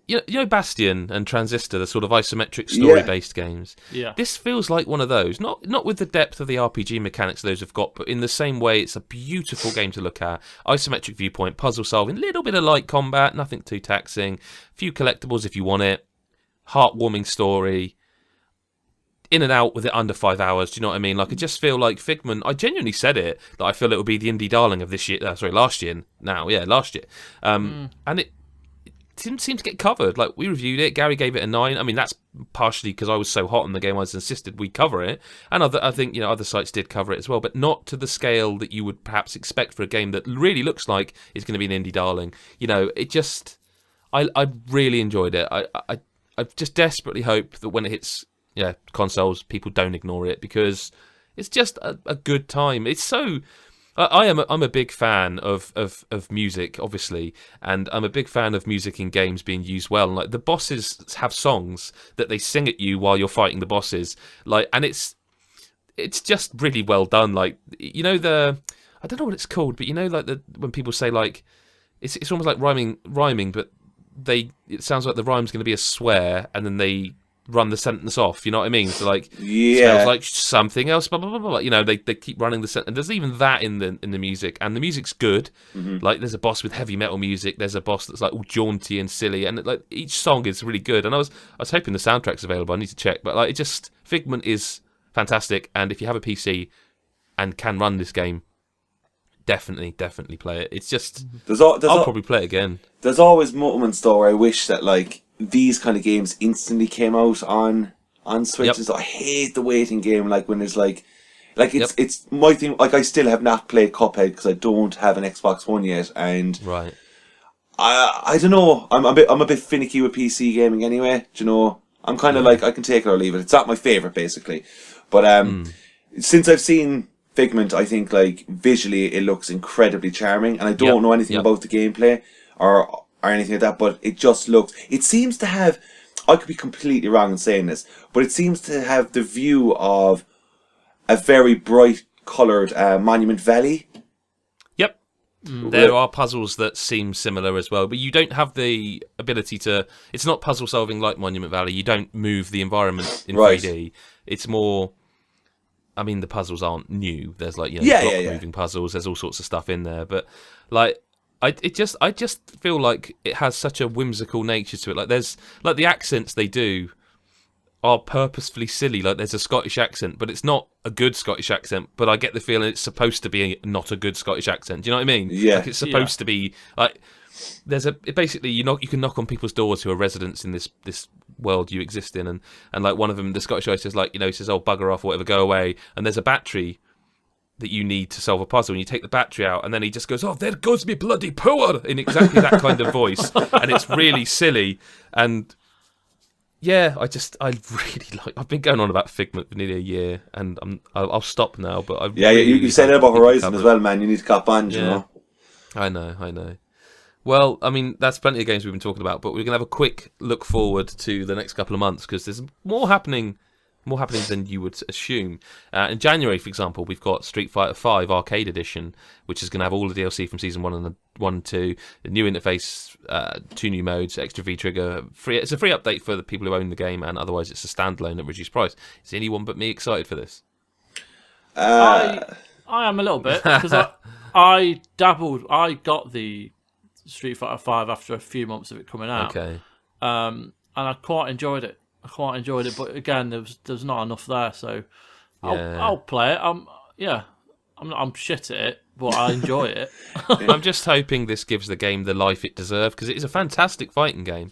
you know Bastion and Transistor, the sort of isometric story-based games. Yeah. This feels like one of those. Not with the depth of the RPG mechanics those have got, but in the same way, it's a beautiful game to look at. Isometric viewpoint, puzzle solving, a little bit of light combat, nothing too taxing, a few collectibles if you want it, heartwarming story, in and out with it under 5 hours. Do you know what I mean? Like, I just feel like Figment, I genuinely said it, that I feel it will be the indie darling of this year, last year now. Yeah, last year. And it didn't seem to get covered. Like, we reviewed it, Gary gave it a 9. I mean, that's partially because I was so hot on the game, I was insisted we cover it. And I think, other sites did cover it as well, but not to the scale that you would perhaps expect for a game that really looks like it's going to be an indie darling. It just, I really enjoyed it. I just desperately hope that when it hits consoles, people don't ignore it, because it's just a good time. It's so... I'm a big fan of music, obviously, and I'm a big fan of music in games being used well. And, like, the bosses have songs that they sing at you while you're fighting the bosses, and it's just really well done. Like, I don't know what it's called, but when people say, like, it's almost like rhyming, but it sounds like the rhyme's going to be a swear, and then they run the sentence off. You know what I mean? So like, smells like something else. Blah blah blah blah. They keep running the sentence. And there's even that in the music, and the music's good. Like, there's a boss with heavy metal music. There's a boss that's like all jaunty and silly, and like each song is really good. And I was hoping the soundtrack's available. I need to check, but like, Figment is fantastic. And if you have a PC and can run this game, definitely play it. It's just I'll probably play it again. There's always moments though where I wish that like these kind of games instantly came out on Switch. So I hate the waiting game, like when there's like it's my thing. Like, I still have not played Cuphead because I don't have an Xbox One yet, and I don't know. I'm a bit finicky with PC gaming anyway. Do you know? I'm kind of like, I can take it or leave it. It's not my favorite basically, but since I've seen Figment, I think like visually it looks incredibly charming, and I don't know anything about the gameplay or anything like that, but it just looks, it seems to have, I could be completely wrong in saying this, but it seems to have the view of a very bright coloured Monument Valley. Yep. There are puzzles that seem similar as well, but you don't have the ability to, it's not puzzle solving like Monument Valley. You don't move the environment in 3D. It's more, I mean, the puzzles aren't new. There's like, block moving puzzles. There's all sorts of stuff in there, but like, I just feel like it has such a whimsical nature to it. Like, there's like the accents they do are purposefully silly. Like, there's a Scottish accent, but it's not a good Scottish accent. But I get the feeling it's supposed to be not a good Scottish accent. Do you know what I mean? Yeah. Like, it's supposed to be like, basically you can knock on people's doors who are residents in this world you exist in, and like one of them, the Scottish guy says, like, he says, "Oh, bugger off," or whatever, go away. And there's a battery that you need to solve a puzzle, and you take the battery out, and then he just goes, "Oh, there goes me bloody power," in exactly that kind of voice, and it's really silly. And yeah, I really like. I've been going on about Figment for nearly a year, and I'll stop now. But you said it about Horizon as well, man. You need to cop on, you know. I know. Well, I mean, that's plenty of games we've been talking about, but we're gonna have a quick look forward to the next couple of months, because there's more happening more happenings than you would assume. In January, for example, we've got Street Fighter V Arcade Edition, which is going to have all the DLC from Season 1 and 2, the new interface, 2 new modes, extra V-Trigger. It's a free update for the people who own the game, and otherwise it's a standalone at reduced price. Is anyone but me excited for this? I am a little bit, because I dabbled. I got the Street Fighter V after a few months of it coming out. Okay. And I quite enjoyed it. But again, there's not enough there, so I'll play it. I'm shit at it, but I enjoy it. I'm just hoping this gives the game the life it deserves, because it is a fantastic fighting game.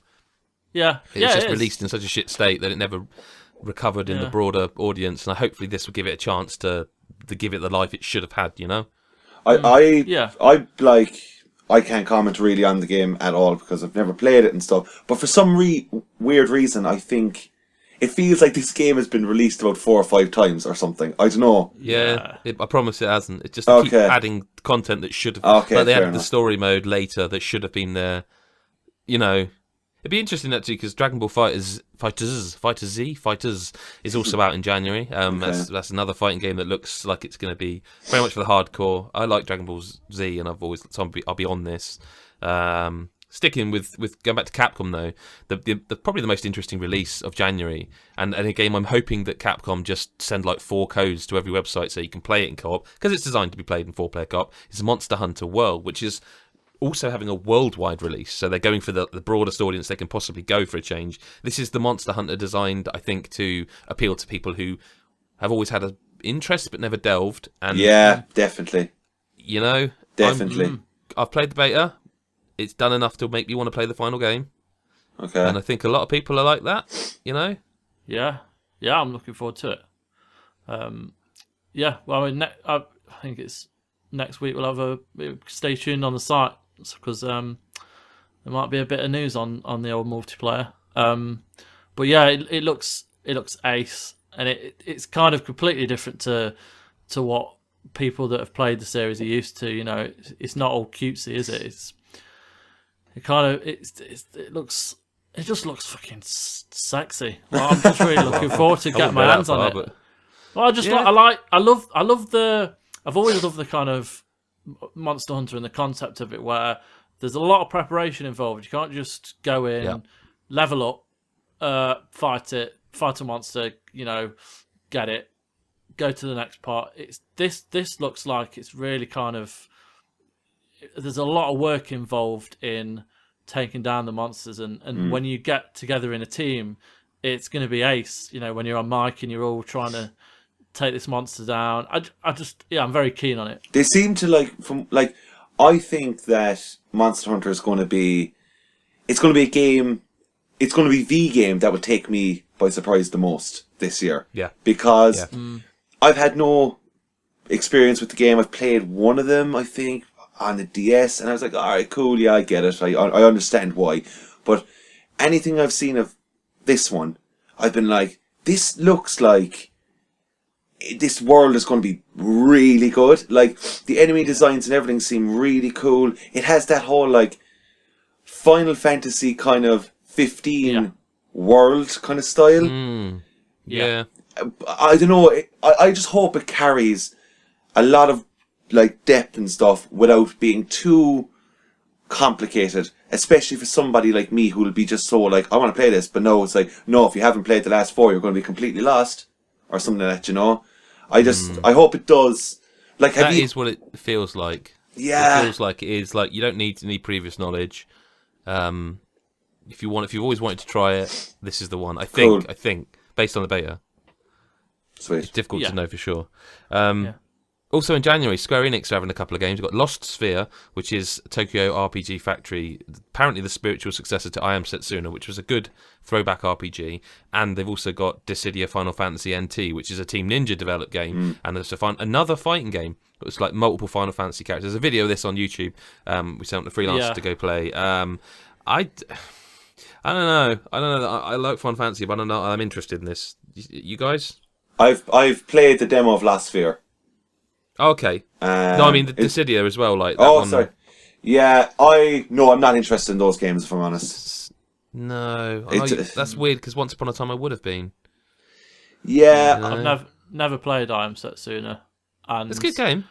Yeah, it was just released in such a shit state that it never recovered in the broader audience, and hopefully this will give it a chance to give it the life it should have had. You know, I can't comment really on the game at all because I've never played it and stuff. But for some weird reason, I think it feels like this game has been released about 4 or 5 times or something. I don't know. Yeah. I promise it hasn't. It just keep adding content that should have. Like they added the story mode later that should have been there. You know, it'd be interesting actually because Dragon Ball Fighters is also out in January. That's another fighting game that looks like it's going to be very much for the hardcore. I like Dragon Ball Z, and I'll be on this. Sticking with going back to Capcom though, the probably the most interesting release of January, and a game I'm hoping that Capcom just send like 4 codes to every website so you can play it in co-op, because it's designed to be played in 4-player co-op. It's Monster Hunter World, which is also having a worldwide release, so they're going for the broadest audience they can possibly go for a change. This is the Monster Hunter designed, I think, to appeal to people who have always had an interest but never delved. And yeah, definitely. You know, definitely. I've played the beta. It's done enough to make me want to play the final game. Okay. And I think a lot of people are like that. You know. Yeah, I'm looking forward to it. Well, I mean, I think it's next week. We'll have stay tuned on the site, because there might be a bit of news on the old multiplayer. But yeah, it looks ace, and it's kind of completely different to what people that have played the series are used to. You know, it's not all cutesy, is it? It just looks fucking sexy. Well, I'm just really looking forward to getting my hands on it. Well, I've always loved the kind of Monster Hunter and the concept of it, where there's a lot of preparation involved. You can't just go in, level up, fight a monster, get it, go to the next part. This looks like it's really kind of, there's a lot of work involved in taking down the monsters, and when you get together in a team, it's going to be ace. When you're on mic and you're all trying to take this monster down. I'm very keen on it. They seem to I think that Monster Hunter is going to be, it's going to be a game, it's going to be the game that would take me by surprise the most this year. Yeah. Because I've had no experience with the game. I've played one of them, I think, on the DS, and I was like, all right, cool, yeah, I get it. I understand why. But anything I've seen of this one, I've been like, this looks like this world is going to be really good. Like, the enemy designs and everything seem really cool. It has that whole, Final Fantasy kind of 15 world kind of style. Yeah. I don't know. I just hope it carries a lot of, depth and stuff without being too complicated, especially for somebody like me who will be just so, I want to play this, but no, it's no, if you haven't played the last 4, you're going to be completely lost, or something like that, I hope it does. That is what it feels like. Yeah. It feels like it is. You don't need any previous knowledge. If you've always wanted to try it, this is the one. I think, based on the beta. Sweet. It's difficult to know for sure. Also in January, Square Enix are having a couple of games. We've got Lost Sphere, which is Tokyo RPG Factory, apparently the spiritual successor to I Am Setsuna, which was a good throwback RPG. And they've also got Dissidia Final Fantasy NT, which is a Team Ninja developed game. And there's another fighting game. It's multiple Final Fantasy characters. There's a video of this on YouTube. We sent the freelancer to go play. I don't know. I like Final Fantasy, but I don't know. I'm interested in this. You guys? I've played the demo of Last Sphere. Okay. No, I mean the Dissidia as well. Sorry. Yeah, I'm not interested in those games, if I'm honest. No, that's weird because once upon a time I would have been. Yeah, I've never played I Am Setsuna, and It's a good game.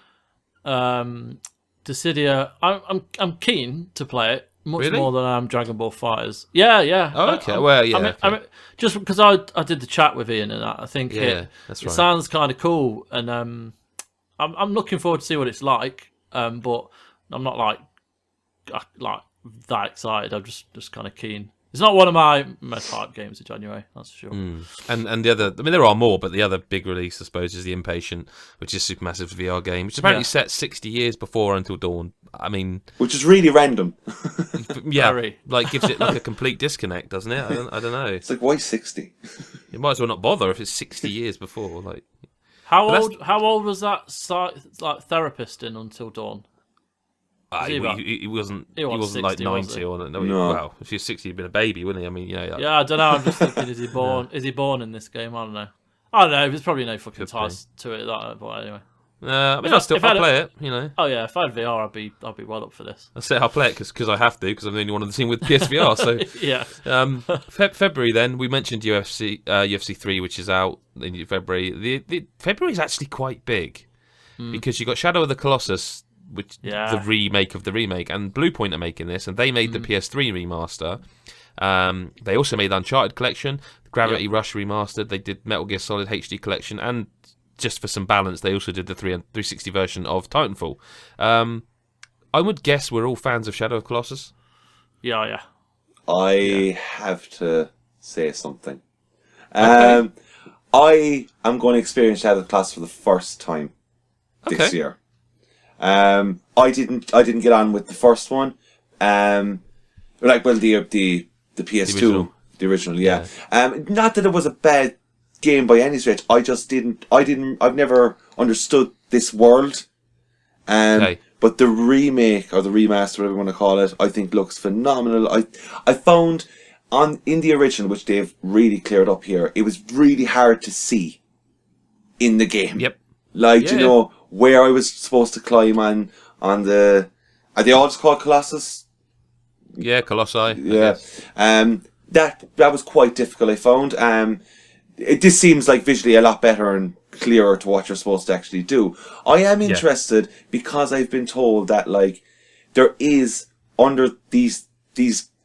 Dissidia. I'm keen to play it much Really? more than I am Dragon Ball Fighters. Yeah. Oh, okay. Well, yeah. I mean, just because I did the chat with Ian and that, I think that's it right. sounds kind of cool, and I'm looking forward to see what it's like. But I'm not like that excited. I'm just kind of keen. It's not one of my most hyped games of January, that's for sure. And the other, I mean, there are more, but the other big release, I suppose, is The Impatient, which is a Supermassive VR game, which is apparently set 60 years before Until Dawn. I mean, which is really random. yeah, Very. like gives it like a complete disconnect, doesn't it? I don't know. It's like, why 60? You might as well not bother if it's 60 years before. Like, How old was that therapist in Until Dawn? he wasn't like 60, 90 No. Well, if he was 60, he'd been a baby, wouldn't he? I mean, yeah. Yeah, I don't know. I'm just thinking, is he born? Is he born in this game? I don't know. There's probably no fucking ties to it. But anyway. I mean, I'll play it. You know. Oh yeah, if I had VR, I'd be well up for this. I say I'll play it because I have to, because I'm the only one on the team with PSVR. So yeah. February then we mentioned UFC 3, which is out in February. The February is actually quite big because you got Shadow of the Colossus, which the remake of the remake, and Bluepoint are making this, and they made the PS3 remaster. They also made the Uncharted collection, the Gravity Rush remastered. They did Metal Gear Solid HD collection, and just for some balance, they also did the 360 version of Titanfall. I would guess we're all fans of Shadow of Colossus. Yeah. I have to say something. Okay. I am going to experience Shadow of the Colossus for the first time this year. I didn't get on with the first one. The PS2, the original, yeah. Not that it was a bad game by any stretch. I've never understood this world. But the remake or the remaster, whatever you want to call it, I think looks phenomenal. I found in the original, which they've really cleared up here, it was really hard to see in the game. Yep. Where I was supposed to climb on the... Are they all just called Colossus? Yeah, Colossi. Yeah. That was quite difficult, I found. This seems like visually a lot better and clearer to what you're supposed to actually do. I am interested because I've been told that there is under these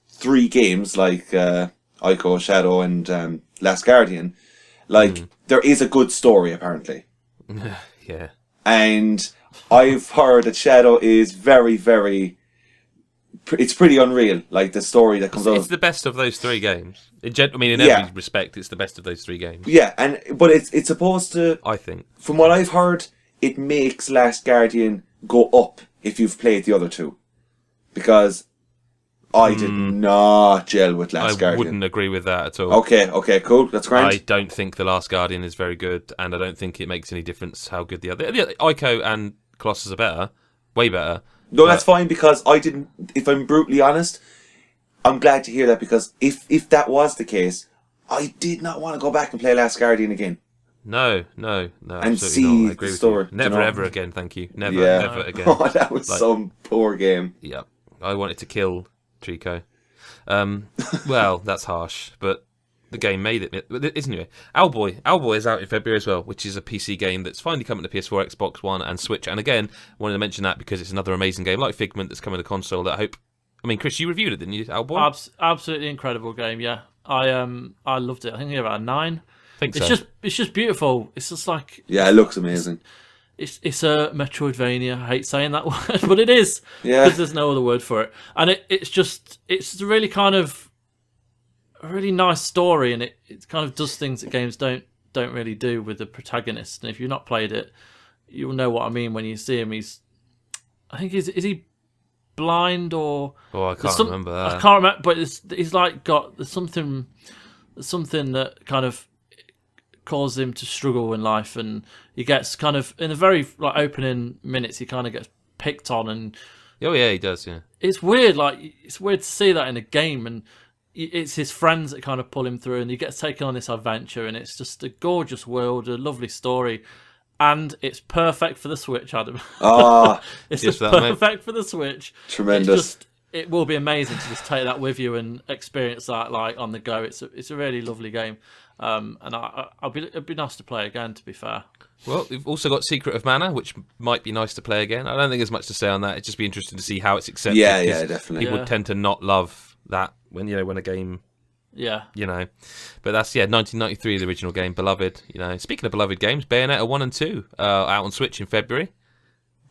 three games Ico, Shadow, and Last Guardian, there is a good story apparently. Yeah. And I've heard that Shadow is very, very... It's pretty unreal, the story that comes out. It's the best of those three games. In every respect, it's the best of those three games. Yeah, but it's supposed to... I think. From what I've heard, it makes Last Guardian go up if you've played the other two. Because I did not gel with Last Guardian. I wouldn't agree with that at all. Okay, cool. That's great. I don't think The Last Guardian is very good, and I don't think it makes any difference how good the other... Ico and Colossus are better. Way better. No, that's fine, because I didn't... If I'm brutally honest, I'm glad to hear that, because if that was the case, I did not want to go back and play Last Guardian again. No, and see the story. Never, ever again, thank you. Never again. Oh, that was some poor game. Yeah, I wanted to kill Trico. Well, that's harsh, but the game made it. Anyway, Owlboy is out in February as well, which is a PC game that's finally coming to PS4, Xbox One, and Switch. And again, I wanted to mention that because it's another amazing game, like Figment, that's coming to console. That I hope. I mean, Chris, you reviewed it, didn't you, Owlboy? Absolutely incredible game. Yeah, I loved it. I think I gave it a 9. I think so. It's just beautiful. It's just like it looks amazing. It's a Metroidvania. I hate saying that word, but it is. Yeah, because there's no other word for it. And it's really kind of a really nice story, and it kind of does things that games don't really do with the protagonist. And if you've not played it, you'll know what I mean when you see him. Is he blind or? Oh, I can't remember that. I can't remember, but he's there's something that kind of causes him to struggle in life, and he gets kind of in the very opening minutes he kind of gets picked on, and he does. Yeah, it's weird. It's weird to see that in a game, and it's his friends that kind of pull him through, and he gets taken on this adventure, and it's just a gorgeous world, a lovely story. And it's perfect for the Switch, Adam. It's just perfect for the Switch. Tremendous. It will be amazing to just take that with you and experience that on the go. It's a really lovely game. and it'd be nice to play again. To be fair. Well, we've also got Secret of Mana, which might be nice to play again. I don't think there's much to say on that. It'd just be interesting to see how it's accepted. Yeah, definitely. People tend to not love that when a game. Yeah. But that's 1993, the original game, beloved. Speaking of beloved games, Bayonetta 1 and 2 out on Switch in February.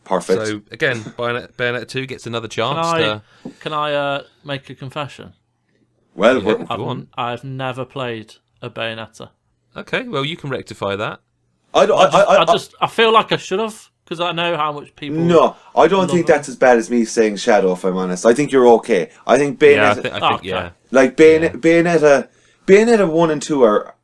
Perfect. So again, Bayonetta 2 gets another chance. Can I make a confession? Well, I've never played a Bayonetta. Okay, well you can rectify that. I feel like I should have, because I know how much people. No, I don't think that's as bad as me saying Shadow. If I'm honest, I think you're okay. I think Bayonetta. I think Like Bayonetta 1 and 2 are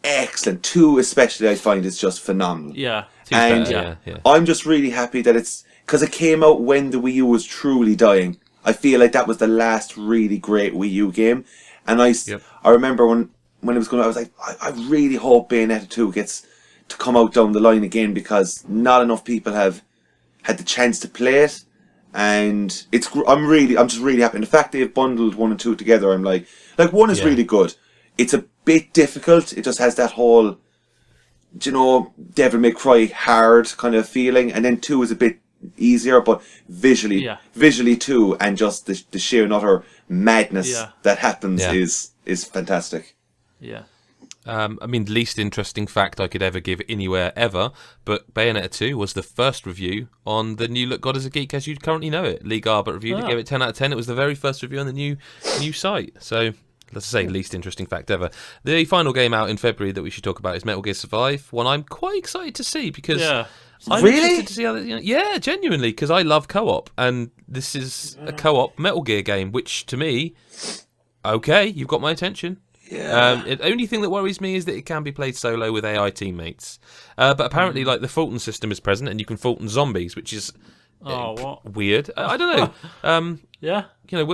excellent. 2 especially, I find, is just phenomenal. Yeah. And I'm just really happy that it's because it came out when the Wii U was truly dying. I feel like that was the last really great Wii U game, and I remember when it was going out, I was like, I really hope Bayonetta 2 gets to come out down the line again, because not enough people have had the chance to play it, and I'm just really happy. And the fact they've bundled 1 and 2 together, I'm like 1 is really good. It's a bit difficult. It just has that whole, Devil May Cry hard kind of feeling, and then 2 is a bit easier, but visually too, and just the sheer and utter madness that happens is fantastic. Yeah. The least interesting fact I could ever give anywhere ever, but Bayonetta 2 was the first review on the new Look God Is a Geek as you currently know it. Lee Garbutt reviewed it, gave it 10 out of 10. It was the very first review on the new site. So, let's say, least interesting fact ever. The final game out in February that we should talk about is Metal Gear Survive, one I'm quite excited to see, because I'm interested to see how genuinely, because I love co-op, and this is a co-op Metal Gear game, which to me, okay, you've got my attention. Yeah. The only thing that worries me is that it can be played solo with AI teammates. But apparently, the Fulton system is present, and you can Fulton zombies, which is weird. I don't know.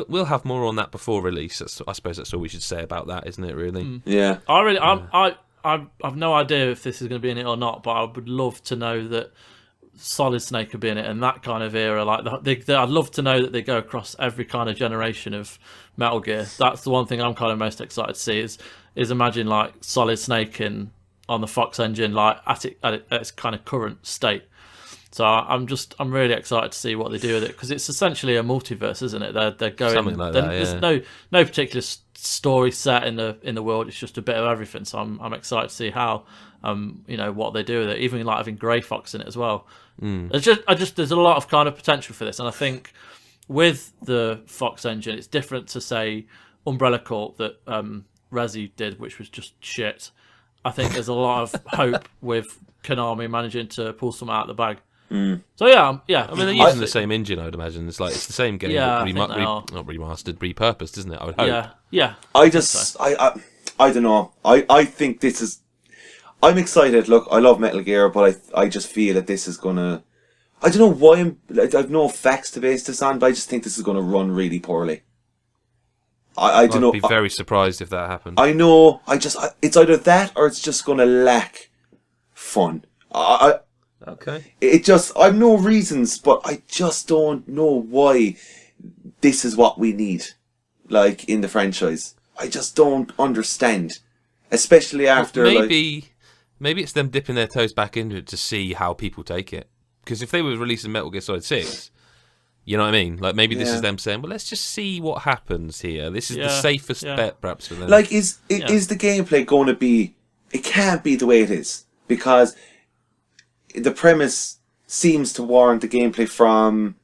We'll have more on that before release. I suppose that's all we should say about that, isn't it? Really? Yeah. I've no idea if this is going to be in it or not, but I would love to know that Solid Snake could be in it, and that kind of era. I'd love to know that they go across every kind of generation of Metal Gear. That's the one thing I'm kind of most excited to see is imagine Solid Snake on the Fox engine, at its kind of current state. So I'm really excited to see what they do with it, because it's essentially a multiverse, isn't it? They're going something like that. There's no particular story set in the world. It's just a bit of everything. So I'm excited to see how what they do with it. Even having Grey Fox in it as well. There's a lot of kind of potential for this, and I think with the Fox engine, it's different to say Umbrella Corp that Resi did, which was just shit. I think there's a lot of hope with Konami managing to pull something out of the bag. So yeah. They're using the same engine, I would imagine. It's the same game, but not remastered, repurposed, isn't it? I would hope. Yeah. I don't know. I think this is. I'm excited. Look, I love Metal Gear, but I just feel that this is gonna. I don't know why I've no facts to base this on, but I just think this is gonna run really poorly. I'd be very surprised if that happened. I know. It's either that or it's just gonna lack fun. Okay. I've no reasons, but I just don't know why this is what we need, in the franchise. I just don't understand, especially after maybe it's them dipping their toes back into it to see how people take it. Because if they were releasing Metal Gear Solid 6, you know what I mean? Maybe this is them saying, well, let's just see what happens here. This is the safest bet, perhaps, for them. Is the gameplay going to be... It can't be the way it is, because the premise seems to warrant the gameplay from...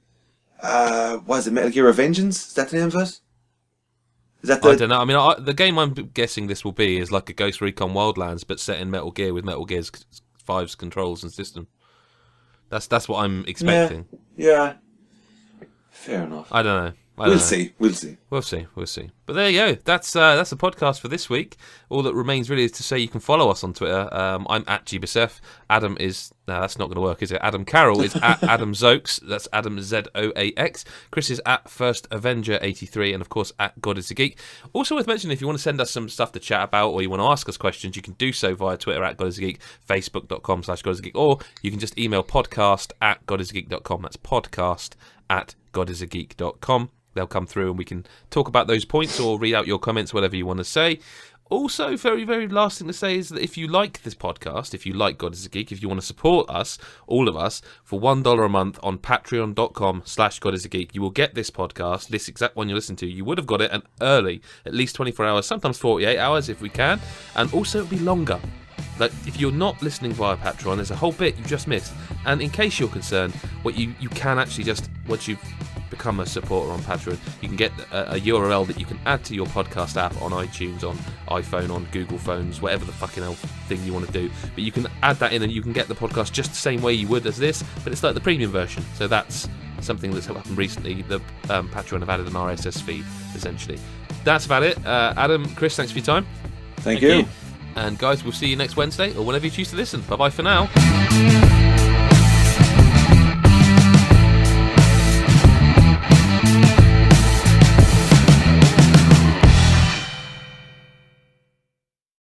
what is it, Metal Gear Revengeance? Is that the name of it? I don't know. The game I'm guessing this will be is like a Ghost Recon Wildlands, but set in Metal Gear with Metal Gear 5's controls and system. That's what I'm expecting. Yeah. Fair enough. I don't know. We'll see. We'll see. But there you go. That's the podcast for this week. All that remains really is to say you can follow us on Twitter. I'm at GBSF. Adam is... No, that's not going to work, is it? Adam Carroll is at Adam Zoaks. That's Adam Zoax. Chris is at First Avenger 83, and of course at God Is a Geek. Also worth mentioning, if you want to send us some stuff to chat about, or you want to ask us questions, you can do so via Twitter at God Is a Geek, Facebook.com/GodIsAGeek, or you can just email podcast@GodIsAGeek.com. That's podcast@GodIsAGeek.com. They'll come through and we can talk about those points or read out your comments, whatever you want to say. Also, very, very last thing to say is that if you like this podcast, if you like God is a Geek, if you want to support us, all of us, for $1 a month on patreon.com/God is a Geek, you will get this podcast, this exact one you listen to. You would have got it early, at least 24 hours, sometimes 48 hours if we can, and also it'll be longer. Like, if you're not listening via Patreon, there's a whole bit you just missed. And in case you're concerned, what you can actually just, once you've become a supporter on Patreon, you can get a URL that you can add to your podcast app on iTunes, on iPhone, on Google phones, whatever the fucking hell thing you want to do. But you can add that in and you can get the podcast just the same way you would as this, but it's like the premium version. So that's something that's happened recently. The Patreon have added an RSS feed, essentially. That's about it. Adam, Chris, thanks for your time. Thank you. And guys, we'll see you next Wednesday or whenever you choose to listen. Bye-bye for now.